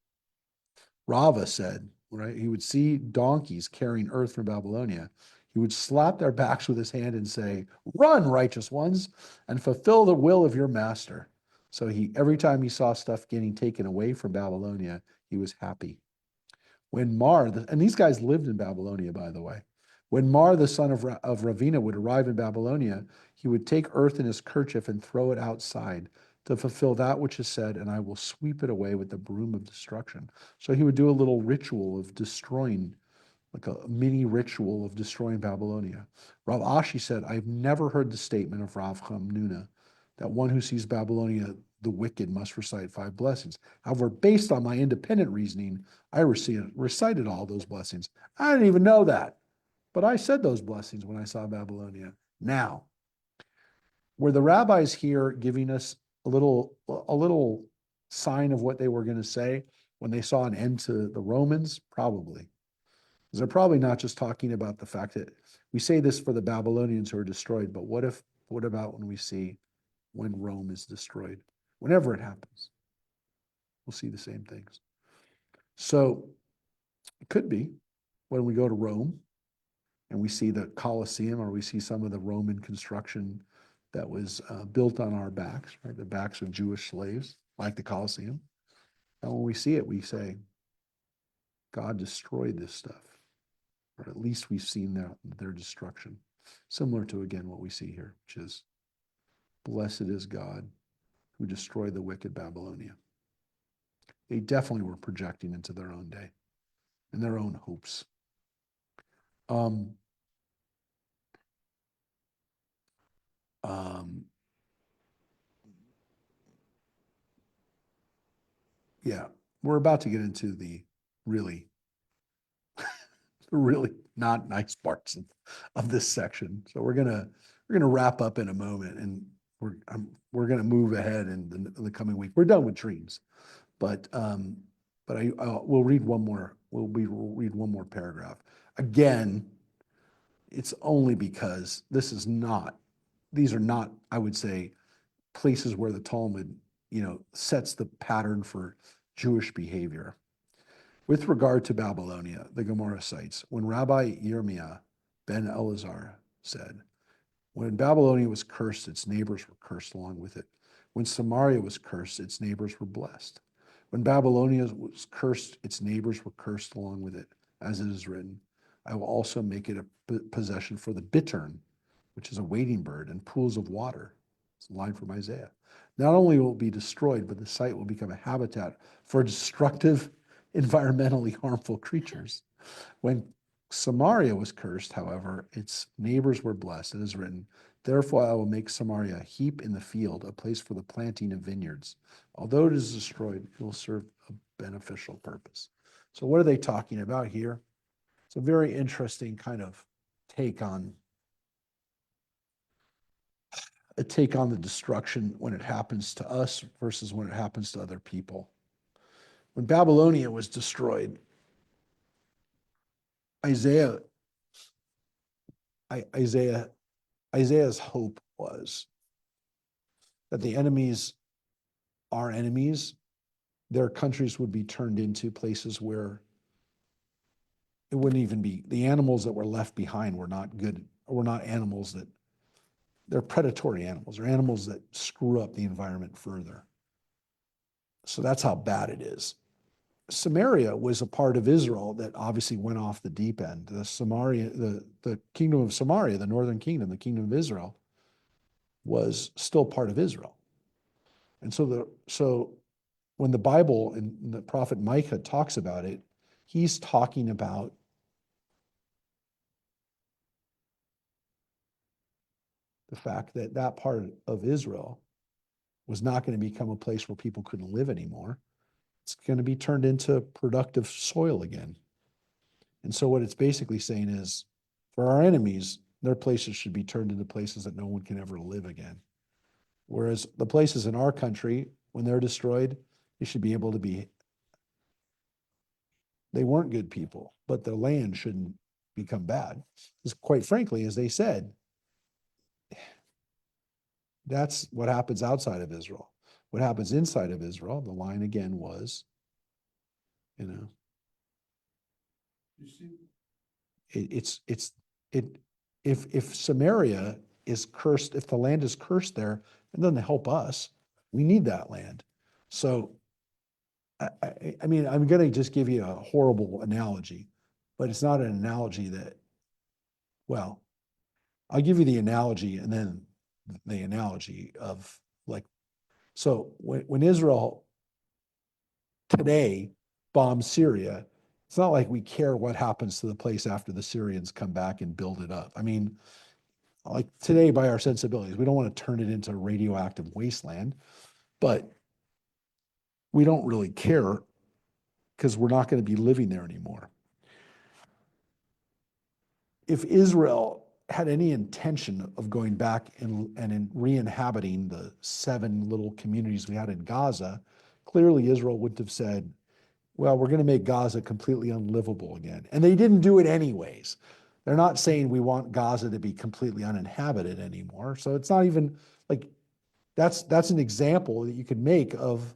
Rava said, right, he would see donkeys carrying earth from Babylonia. He would slap their backs with his hand and say, "Run, righteous ones, and fulfill the will of your master." So every time he saw stuff getting taken away from Babylonia, he was happy. When Mar, and these guys lived in Babylonia, by the way. When Mar, the son of Ravina, would arrive in Babylonia, he would take earth in his kerchief and throw it outside to fulfill that which is said, "And I will sweep it away with the broom of destruction." So he would do a little ritual of destroying, like a mini ritual of destroying Babylonia. Rav Ashi said, "I've never heard the statement of Rav Hamnuna that one who sees Babylonia the wicked must recite 5 blessings. However, based on my independent reasoning, I recited all those blessings. I didn't even know that, but I said those blessings when I saw Babylonia." Now, were the rabbis here giving us a little sign of what they were going to say when they saw an end to the Romans? Probably. Because they're probably not just talking about the fact that we say this for the Babylonians who are destroyed, but what about when we see when Rome is destroyed? Whenever it happens, we'll see the same things. So it could be when we go to Rome and we see the Colosseum, or we see some of the Roman construction that was built on our backs, right? The backs of Jewish slaves, like the Colosseum. And when we see it, we say, God destroyed this stuff, or at least we've seen their destruction. Similar to, again, what we see here, which is, "Blessed is God who destroyed the wicked Babylonia." They definitely were projecting into their own day and their own hopes. Yeah, we're about to get into the really, really not nice parts of this section. So we're gonna wrap up in a moment, and we're gonna move ahead in the coming week. We're done with dreams, but we'll read one more. We'll read one more paragraph. Again, it's only because these are not, I would say, places where the Talmud, sets the pattern for Jewish behavior. With regard to Babylonia, the Gemara cites, when Rabbi Yirmiyah ben Elazar said, "When Babylonia was cursed, its neighbors were cursed along with it. When Samaria was cursed, its neighbors were blessed. When Babylonia was cursed, its neighbors were cursed along with it, as it is written, I will also make it a possession for the bittern, which is a wading bird, and pools of water." It's a line from Isaiah. Not only will it be destroyed, but the site will become a habitat for destructive, environmentally harmful creatures. When Samaria was cursed, however, its neighbors were blessed. It is written, "Therefore I will make Samaria a heap in the field, a place for the planting of vineyards. Although it is destroyed, it will serve a beneficial purpose." So what are they talking about here? It's a very interesting kind of take on the destruction when it happens to us versus when it happens to other people. When Babylonia was destroyed, Isaiah, Isaiah's hope was that the enemies, our enemies, their countries would be turned into places where it wouldn't even be, the animals that were left behind were not good, were not animals that, they're predatory animals, or animals that screw up the environment further. So that's how bad it is. Samaria was a part of Israel that obviously went off the deep end. The kingdom of Samaria, the northern kingdom, the kingdom of Israel, was still part of Israel. And so when the Bible and the prophet Micah talks about it, he's talking about the fact that that part of Israel was not going to become a place where people couldn't live anymore. It's going to be turned into productive soil again. And so what it's basically saying is, for our enemies, their places should be turned into places that no one can ever live again. Whereas the places in our country, when they're destroyed, they should be able to be, they weren't good people, but the land shouldn't become bad. Because quite frankly, as they said, that's what happens outside of Israel. What happens inside of Israel, the line again was, you know, You see, if Samaria is cursed, if the land is cursed there, it doesn't help us. We need that land. So, I mean, I'm going to just give you a horrible analogy, but it's not an analogy that, well, I'll give you the analogy and then the analogy of like, so when Israel today bombs Syria, it's not like we care what happens to the place after the Syrians come back and build it up. I mean, like today, by our sensibilities, we don't want to turn it into a radioactive wasteland, but we don't really care because we're not going to be living there anymore. If Israel had any intention of going back and re-inhabiting the 7 little communities we had in Gaza, clearly Israel wouldn't have said, well, we're going to make Gaza completely unlivable again. And they didn't do it anyways. They're not saying we want Gaza to be completely uninhabited anymore. So it's not even like, that's an example that you could make of,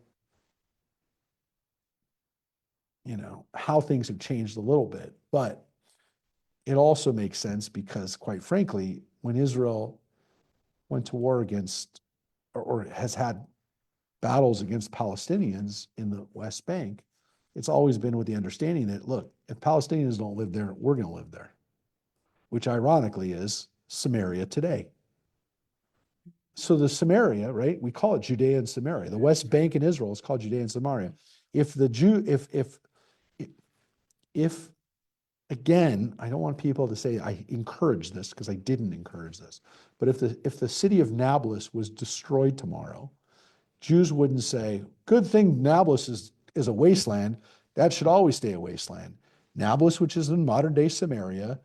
you know, how things have changed a little bit. But it also makes sense because, quite frankly, when Israel went to war against or has had battles against Palestinians in the West Bank, it's always been with the understanding that, look, if Palestinians don't live there, we're going to live there, which ironically is Samaria today. So the Samaria, right? We call it Judea and Samaria. The West Bank in Israel is called Judea and Samaria. If again, I don't want people to say I encourage this because I didn't encourage this, but if the city of Nablus was destroyed tomorrow, Jews wouldn't say, good thing Nablus is a wasteland, that should always stay a wasteland. Nablus, which is in modern day Samaria,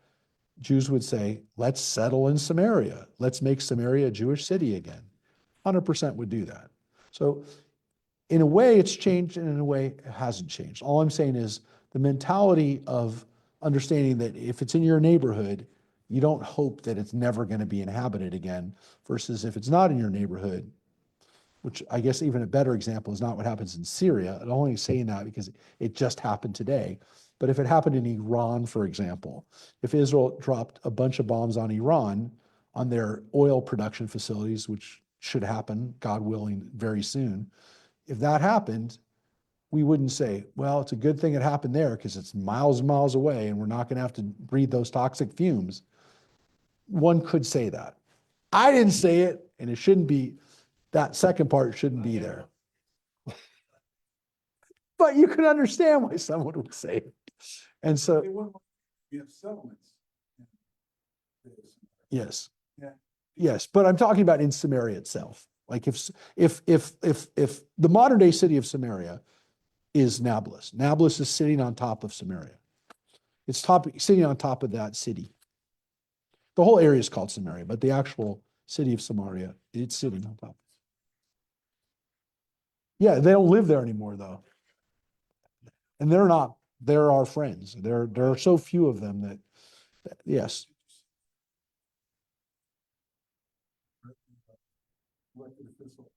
Jews would say, let's settle in Samaria. Let's make Samaria a Jewish city again. 100% would do that. So in a way it's changed and in a way it hasn't changed. All I'm saying is the mentality of understanding that if it's in your neighborhood, you don't hope that it's never going to be inhabited again, versus if it's not in your neighborhood, which I guess even a better example is not what happens in Syria. I'm only saying that because it just happened today. But if it happened in Iran, for example, if Israel dropped a bunch of bombs on Iran, on their oil production facilities, which should happen, God willing, very soon, if that happened, we wouldn't say, well, it's a good thing it happened there because it's miles and miles away and we're not going to have to breathe those toxic fumes. One could say that. I didn't say it, and it shouldn't be, that second part shouldn't be there. But you can understand why someone would say it. And so, we have settlements. yes. Yeah. Yes, but I'm talking about in Samaria itself. Like if the modern day city of Samaria is Nablus. Nablus is sitting on top of Samaria. It's sitting on top of that city. The whole area is called Samaria, but the actual city of Samaria, it's sitting on top. Yeah, they don't live there anymore though. And they're not they're our friends. There are so few of them that yes. Elected official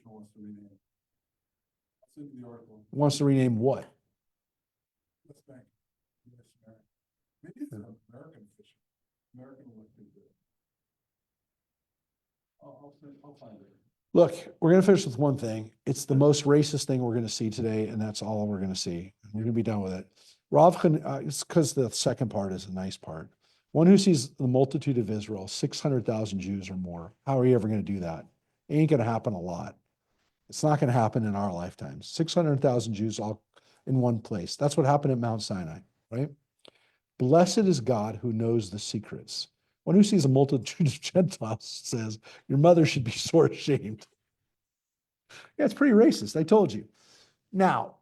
wants to rename it. I'll send you the article. Wants to rename what? West Bank. US American. Maybe it's an American official, American elected. I'll find it. Look, we're going to finish with one thing. It's the most racist thing we're going to see today, and that's all we're going to see. We're going to be done with it. It's because the second part is a nice part. One who sees the multitude of Israel, 600,000 Jews or more. How are you ever going to do that? It ain't going to happen a lot. It's not going to happen in our lifetimes. 600,000 Jews all in one place. That's what happened at Mount Sinai, right? Blessed is God who knows the secrets. One who sees a multitude of Gentiles says, your mother should be sore ashamed. Yeah, it's pretty racist. I told you. Now,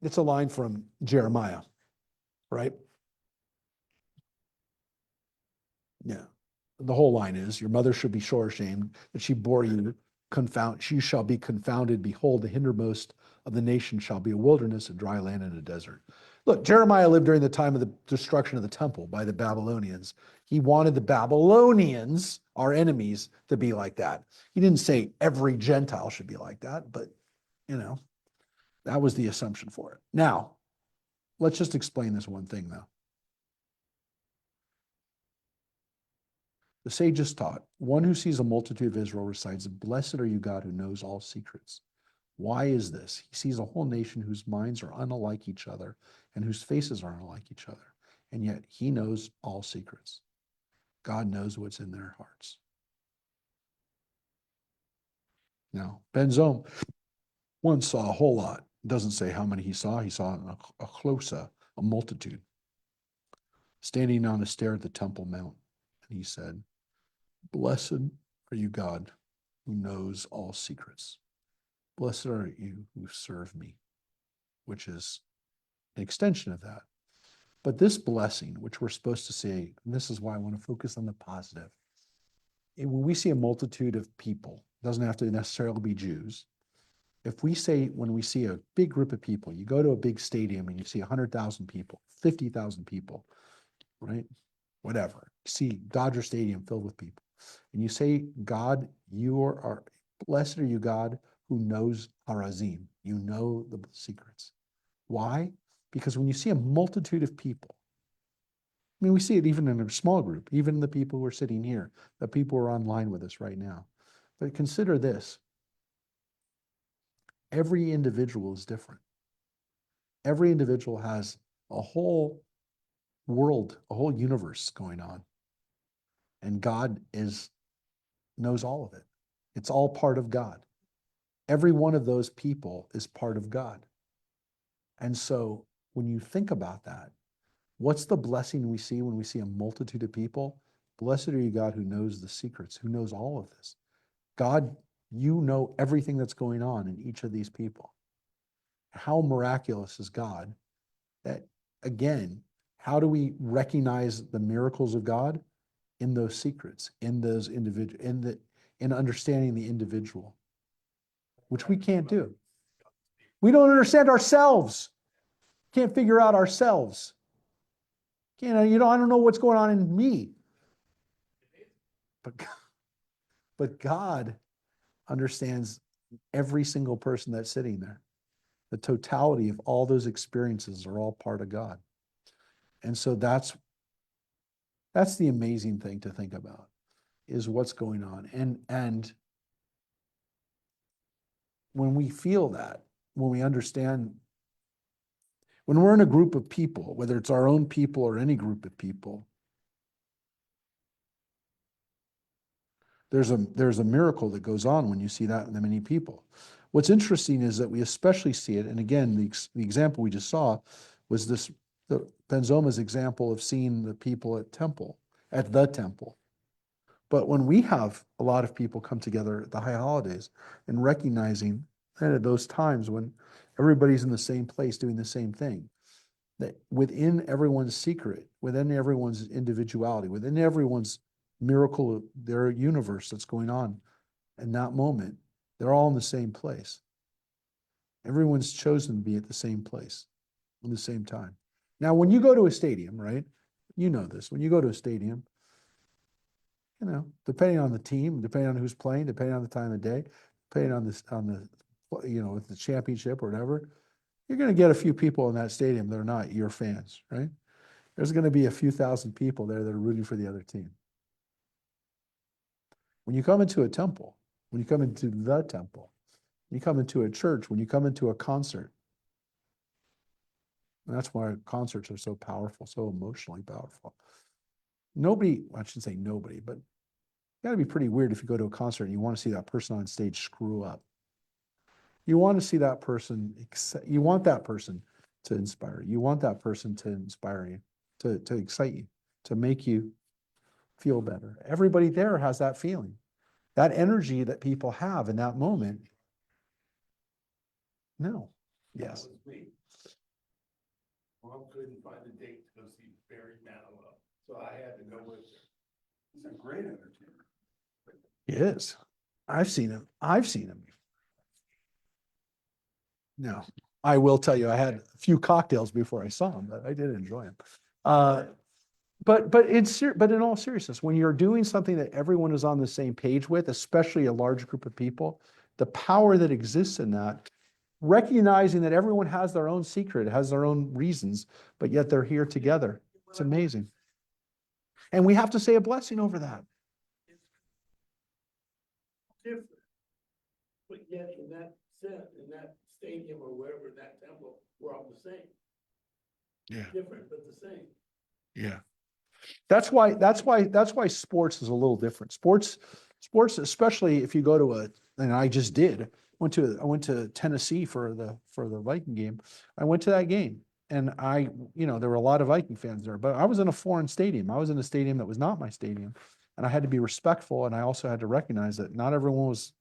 it's a line from Jeremiah, right? Yeah. The whole line is, your mother should be sore ashamed that she bore you, she shall be confounded. Behold, the hindermost of the nation shall be a wilderness, a dry land, and a desert. Look, Jeremiah lived during the time of the destruction of the temple by the Babylonians. He wanted the Babylonians, our enemies, to be like that. He didn't say every Gentile should be like that, but, that was the assumption for it. Now, let's just explain this one thing, though. The sages taught, one who sees a multitude of Israel recites, blessed are you, God, who knows all secrets. Why is this? He sees a whole nation whose minds are unlike each other and whose faces are unlike each other. And yet he knows all secrets. God knows what's in their hearts. Now, Ben Zom once saw a whole lot. It doesn't say how many he saw. He saw a chlosa, a multitude, standing on a stair at the Temple Mount. And he said, blessed are you, God, who knows all secrets. Blessed are you who serve me, which is an extension of that. But this blessing, which we're supposed to say, and this is why I want to focus on the positive. When we see a multitude of people, it doesn't have to necessarily be Jews. If we say, when we see a big group of people, you go to a big stadium and you see 100,000 people, 50,000 people, right? Whatever. You see Dodger Stadium filled with people. And you say, God, you are blessed are you, God, who knows Harazim. You know the secrets. Why? Because when you see a multitude of people, I mean, we see it even in a small group, even the people who are sitting here, the people who are online with us right now. But consider this. Every individual is different. Every individual has a whole world, a whole universe going on. And God knows all of it. It's all part of God. Every one of those people is part of God. And so when you think about that, what's the blessing we see when we see a multitude of people? Blessed are you, God, who knows the secrets, who knows all of this. God, you know everything that's going on in each of these people. How miraculous is God that, again, how do we recognize the miracles of God? In those secrets, in those individual, in understanding the individual, which we can't do. We don't understand ourselves. Can't figure out ourselves. I don't know what's going on in me. But God understands every single person that's sitting there. The totality of all those experiences are all part of God. And so that's the amazing thing to think about, is what's going on. And when we feel that, when we understand, when we're in a group of people, whether it's our own people or any group of people, there's a miracle that goes on when you see that in the many people. What's interesting is that we especially see it, and again, the example we just saw was Ben Zoma's example of seeing the people at the temple. But when we have a lot of people come together at the high holidays and recognizing that at those times when everybody's in the same place doing the same thing, that within everyone's secret, within everyone's individuality, within everyone's miracle, their universe that's going on in that moment, they're all in the same place. Everyone's chosen to be at the same place. at the same time. Now, when you go to a stadium, right? You know this, when you go to a stadium, you know, depending on the team, depending on who's playing, depending on the time of day, depending on this, you know, with the championship or whatever, you're going to get a few people in that stadium that are not your fans, right? There's going to be a few thousand people there that are rooting for the other team. When you come into a temple, when you come into the temple, you come into a church, when you come into a concert, and that's why concerts are so powerful, so emotionally powerful. Nobody, I shouldn't say nobody, but it's got to be pretty weird if you go to a concert and you want to see that person on stage screw up. You want to see that person, you want that person to inspire you. You want that person to inspire you, to excite you, to make you feel better. Everybody there has that feeling, that energy that people have in that moment. No. Yes. That was me. Mom couldn't find a date to go see Barry Manilow, so I had to go with her. He's a great entertainer. He is. I've seen him. I've seen him. No, I will tell you, I had a few cocktails before I saw him, but I did enjoy him. But in all seriousness, when you're doing something that everyone is on the same page with, especially a large group of people, the power that exists in that, recognizing that everyone has their own secret, has their own reasons, but yet they're here together. It's amazing. And we have to say a blessing over that. Different. But yet in that stadium or wherever, in that temple, we're all the same. Yeah. Different, but the same. Yeah. That's why sports is a little different. Sports, especially if you go to and I just did, I went to Tennessee for the Viking game. I went to that game and there were a lot of Viking fans there, but I was in a foreign stadium. I was in a stadium that was not my stadium, and I had to be respectful. And I also had to recognize that not everyone was,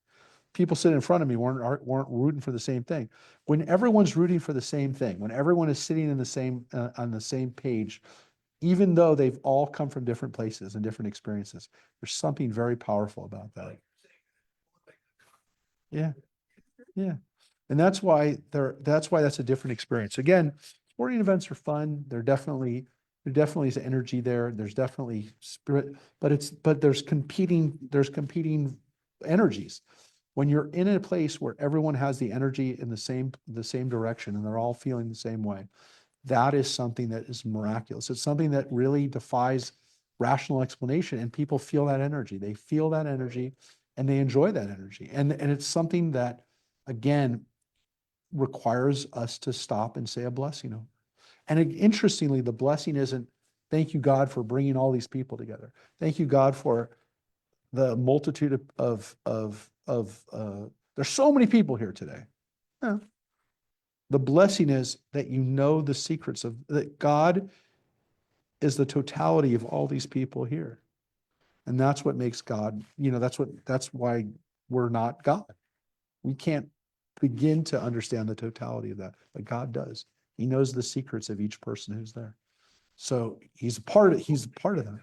people sitting in front of me weren't rooting for the same thing. When everyone's rooting for the same thing, when everyone is sitting in the same, on the same page, even though they've all come from different places and different experiences, there's something very powerful about that. Yeah. Yeah. And that's why that's a different experience. Again, sporting events are fun. There definitely is energy there. There's definitely spirit, but there's competing energies. When you're in a place where everyone has the energy in the same direction and they're all feeling the same way, that is something that is miraculous. It's something that really defies rational explanation, and people feel that energy. They feel that energy and they enjoy that energy. And it's something that, again, requires us to stop and say a blessing over. And interestingly, the blessing isn't, thank you, God, for bringing all these people together. Thank you, God, for the multitude of there's so many people here today. No. The blessing is that you know the secrets of that God is the totality of all these people here. And that's what makes God, that's why we're not God. We can't begin to understand the totality of that, but God does. He knows the secrets of each person who's there. So he's a part of that.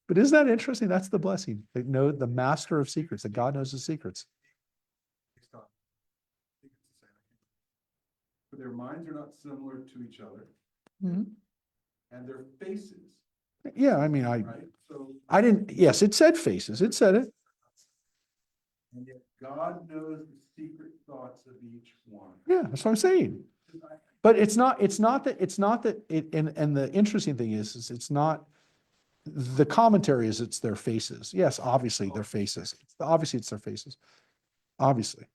But isn't that interesting? That's the blessing. They know the master of secrets, that God knows the secrets. But their minds are not similar to each other. Mm-hmm. And their faces. Yeah, I mean, Right? So, I didn't, yes, it said faces. It said it. and yet God knows the secret thoughts of each one. Yeah, that's what I'm saying. But it's not that it, and the interesting thing is it's not, the commentary is it's their faces. Yes, obviously their faces. Obviously it's their faces. Obviously.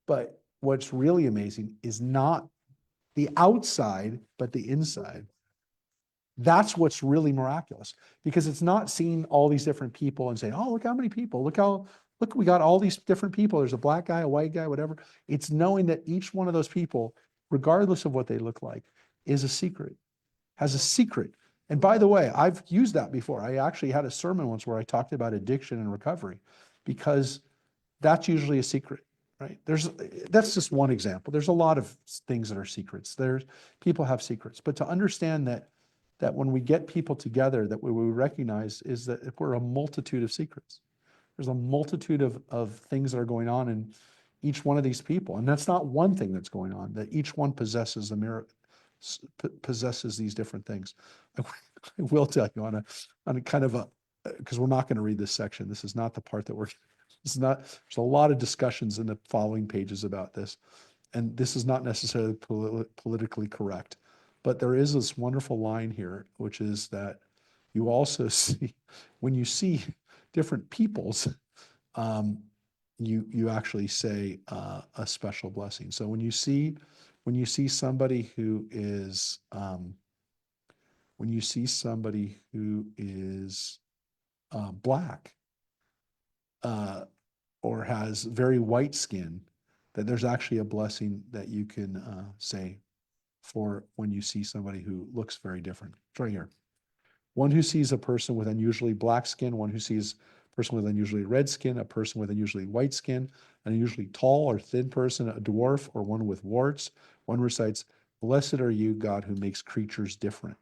But what's really amazing is not the outside, but the inside. That's what's really miraculous, because it's not seeing all these different people and saying, oh, look how many people, look, we got all these different people. There's a black guy, a white guy, whatever. It's knowing that each one of those people, regardless of what they look like, is a secret, has a secret. And by the way, I've used that before. I actually had a sermon once where I talked about addiction and recovery, because that's usually a secret, right? That's just one example. There's a lot of things that are secrets. People have secrets, but to understand that when we get people together, that what we recognize is that we're a multitude of secrets. There's a multitude of things that are going on each one of these people. And that's not one thing that's going on, that each one possesses a mirror, possesses these different things. I will tell you on a kind of a, because we're not going to read this section. This is not the part that this is not, there's a lot of discussions in the following pages about this. And this is not necessarily politically correct, but there is this wonderful line here, which is that you also see, when you see different peoples, you actually say a special blessing. So when you see somebody who is black or has very white skin, that there's actually a blessing that you can say for when you see somebody who looks very different. It's right here. One who sees a person with unusually black skin, one who sees a person with unusually red skin, a person with unusually white skin, an unusually tall or thin person, a dwarf, or one with warts. One recites, "Blessed are you, God, who makes creatures different."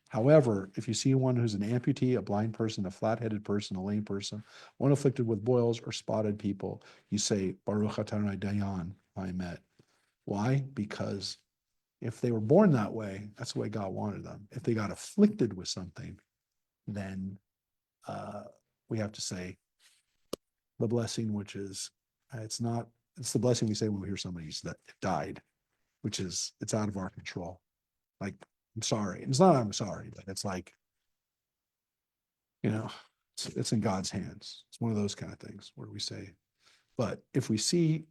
However, if you see one who's an amputee, a blind person, a flat-headed person, a lame person, one afflicted with boils or spotted people, you say, Baruch Adonai Dayan, I met. Why? Because if they were born that way, that's the way God wanted them. If they got afflicted with something, then we have to say the blessing, which is, it's the blessing we say when we hear somebody's that died, which is, it's out of our control. Like, I'm sorry. It's not, I'm sorry, but it's like, it's in God's hands. It's one of those kind of things where we say, but if we see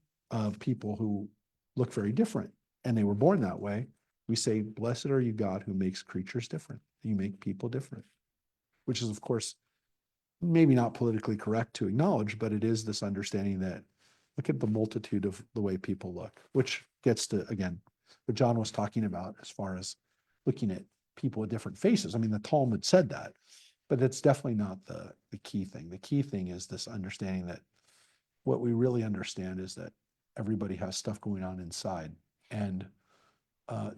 people who look very different and they were born that way, we say, blessed are you, God, who makes creatures different. You make people different, which is, of course, maybe not politically correct to acknowledge, but it is this understanding that look at the multitude of the way people look, which gets to, again, what John was talking about as far as looking at people with different faces. I mean, the Talmud said that, but it's definitely not the key thing. The key thing is this understanding that what we really understand is that everybody has stuff going on inside. And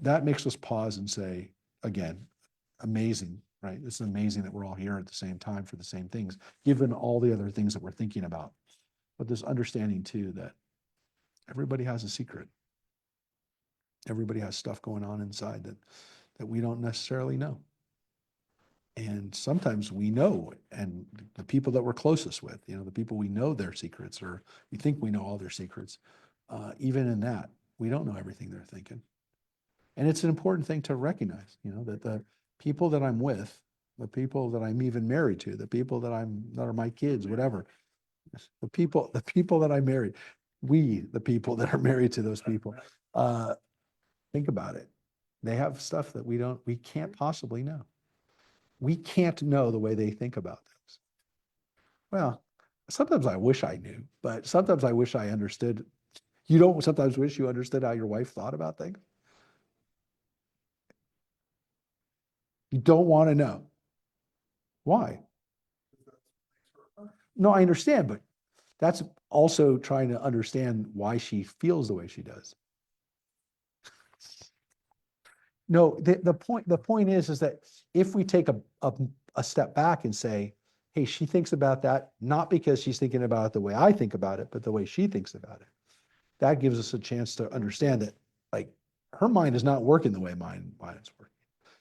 that makes us pause and say, again, amazing, right? It's amazing that we're all here at the same time for the same things, given all the other things that we're thinking about. But this understanding too, that everybody has a secret. Everybody has stuff going on inside that we don't necessarily know. And sometimes we know, and the people that we're closest with, the people we know their secrets, or we think we know all their secrets, even in that, we don't know everything they're thinking. And it's an important thing to recognize, that the people that I'm with, the people that I'm even married to, the people that are my kids, whatever, the people that I married, the people that are married to those people, think about it. They have stuff that we can't possibly know. We can't know the way they think about things. Well, sometimes I wish I knew, but sometimes I wish I understood. You don't sometimes wish you understood how your wife thought about things? You don't want to know. Why? No, I understand, but that's also trying to understand why she feels the way she does. No, the point is that if we take a step back and say, hey, she thinks about that, not because she's thinking about it the way I think about it, but the way she thinks about it. That gives us a chance to understand that, like, her mind is not working the way mine is working.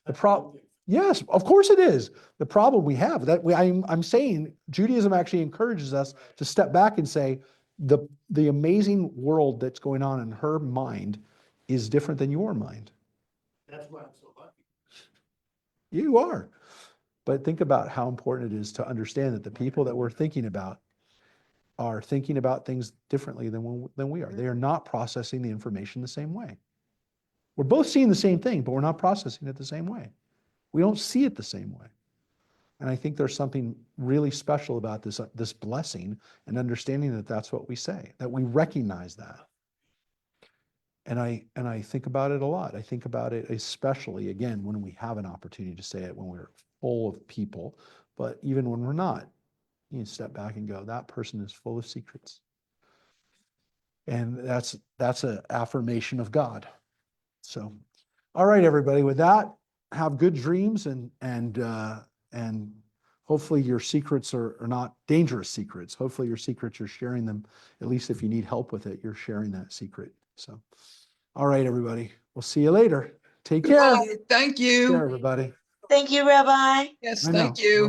The problem, yes, of course it is. The problem we have I'm saying Judaism actually encourages us to step back and say the amazing world that's going on in her mind is different than your mind. That's why I'm so lucky. You are. But think about how important it is to understand that the people that we're thinking about are thinking about things differently than we are. They are not processing the information the same way. We're both seeing the same thing, but we're not processing it the same way. We don't see it the same way. And I think there's something really special about this blessing and understanding that that's what we say, that we recognize that. And I think about it a lot. I think about it especially, again, when we have an opportunity to say it, when we're full of people, but even when we're not, you step back and go, that person is full of secrets. And that's an affirmation of God. So, all right, everybody, with that, have good dreams and hopefully your secrets are not dangerous secrets. Hopefully your secrets, you're sharing them. At least if you need help with it, you're sharing that secret. So, all right, everybody. We'll see you later. Take care. Thank Take care, you. everybody. Thank you, Rabbi. Yes, I thank know. you.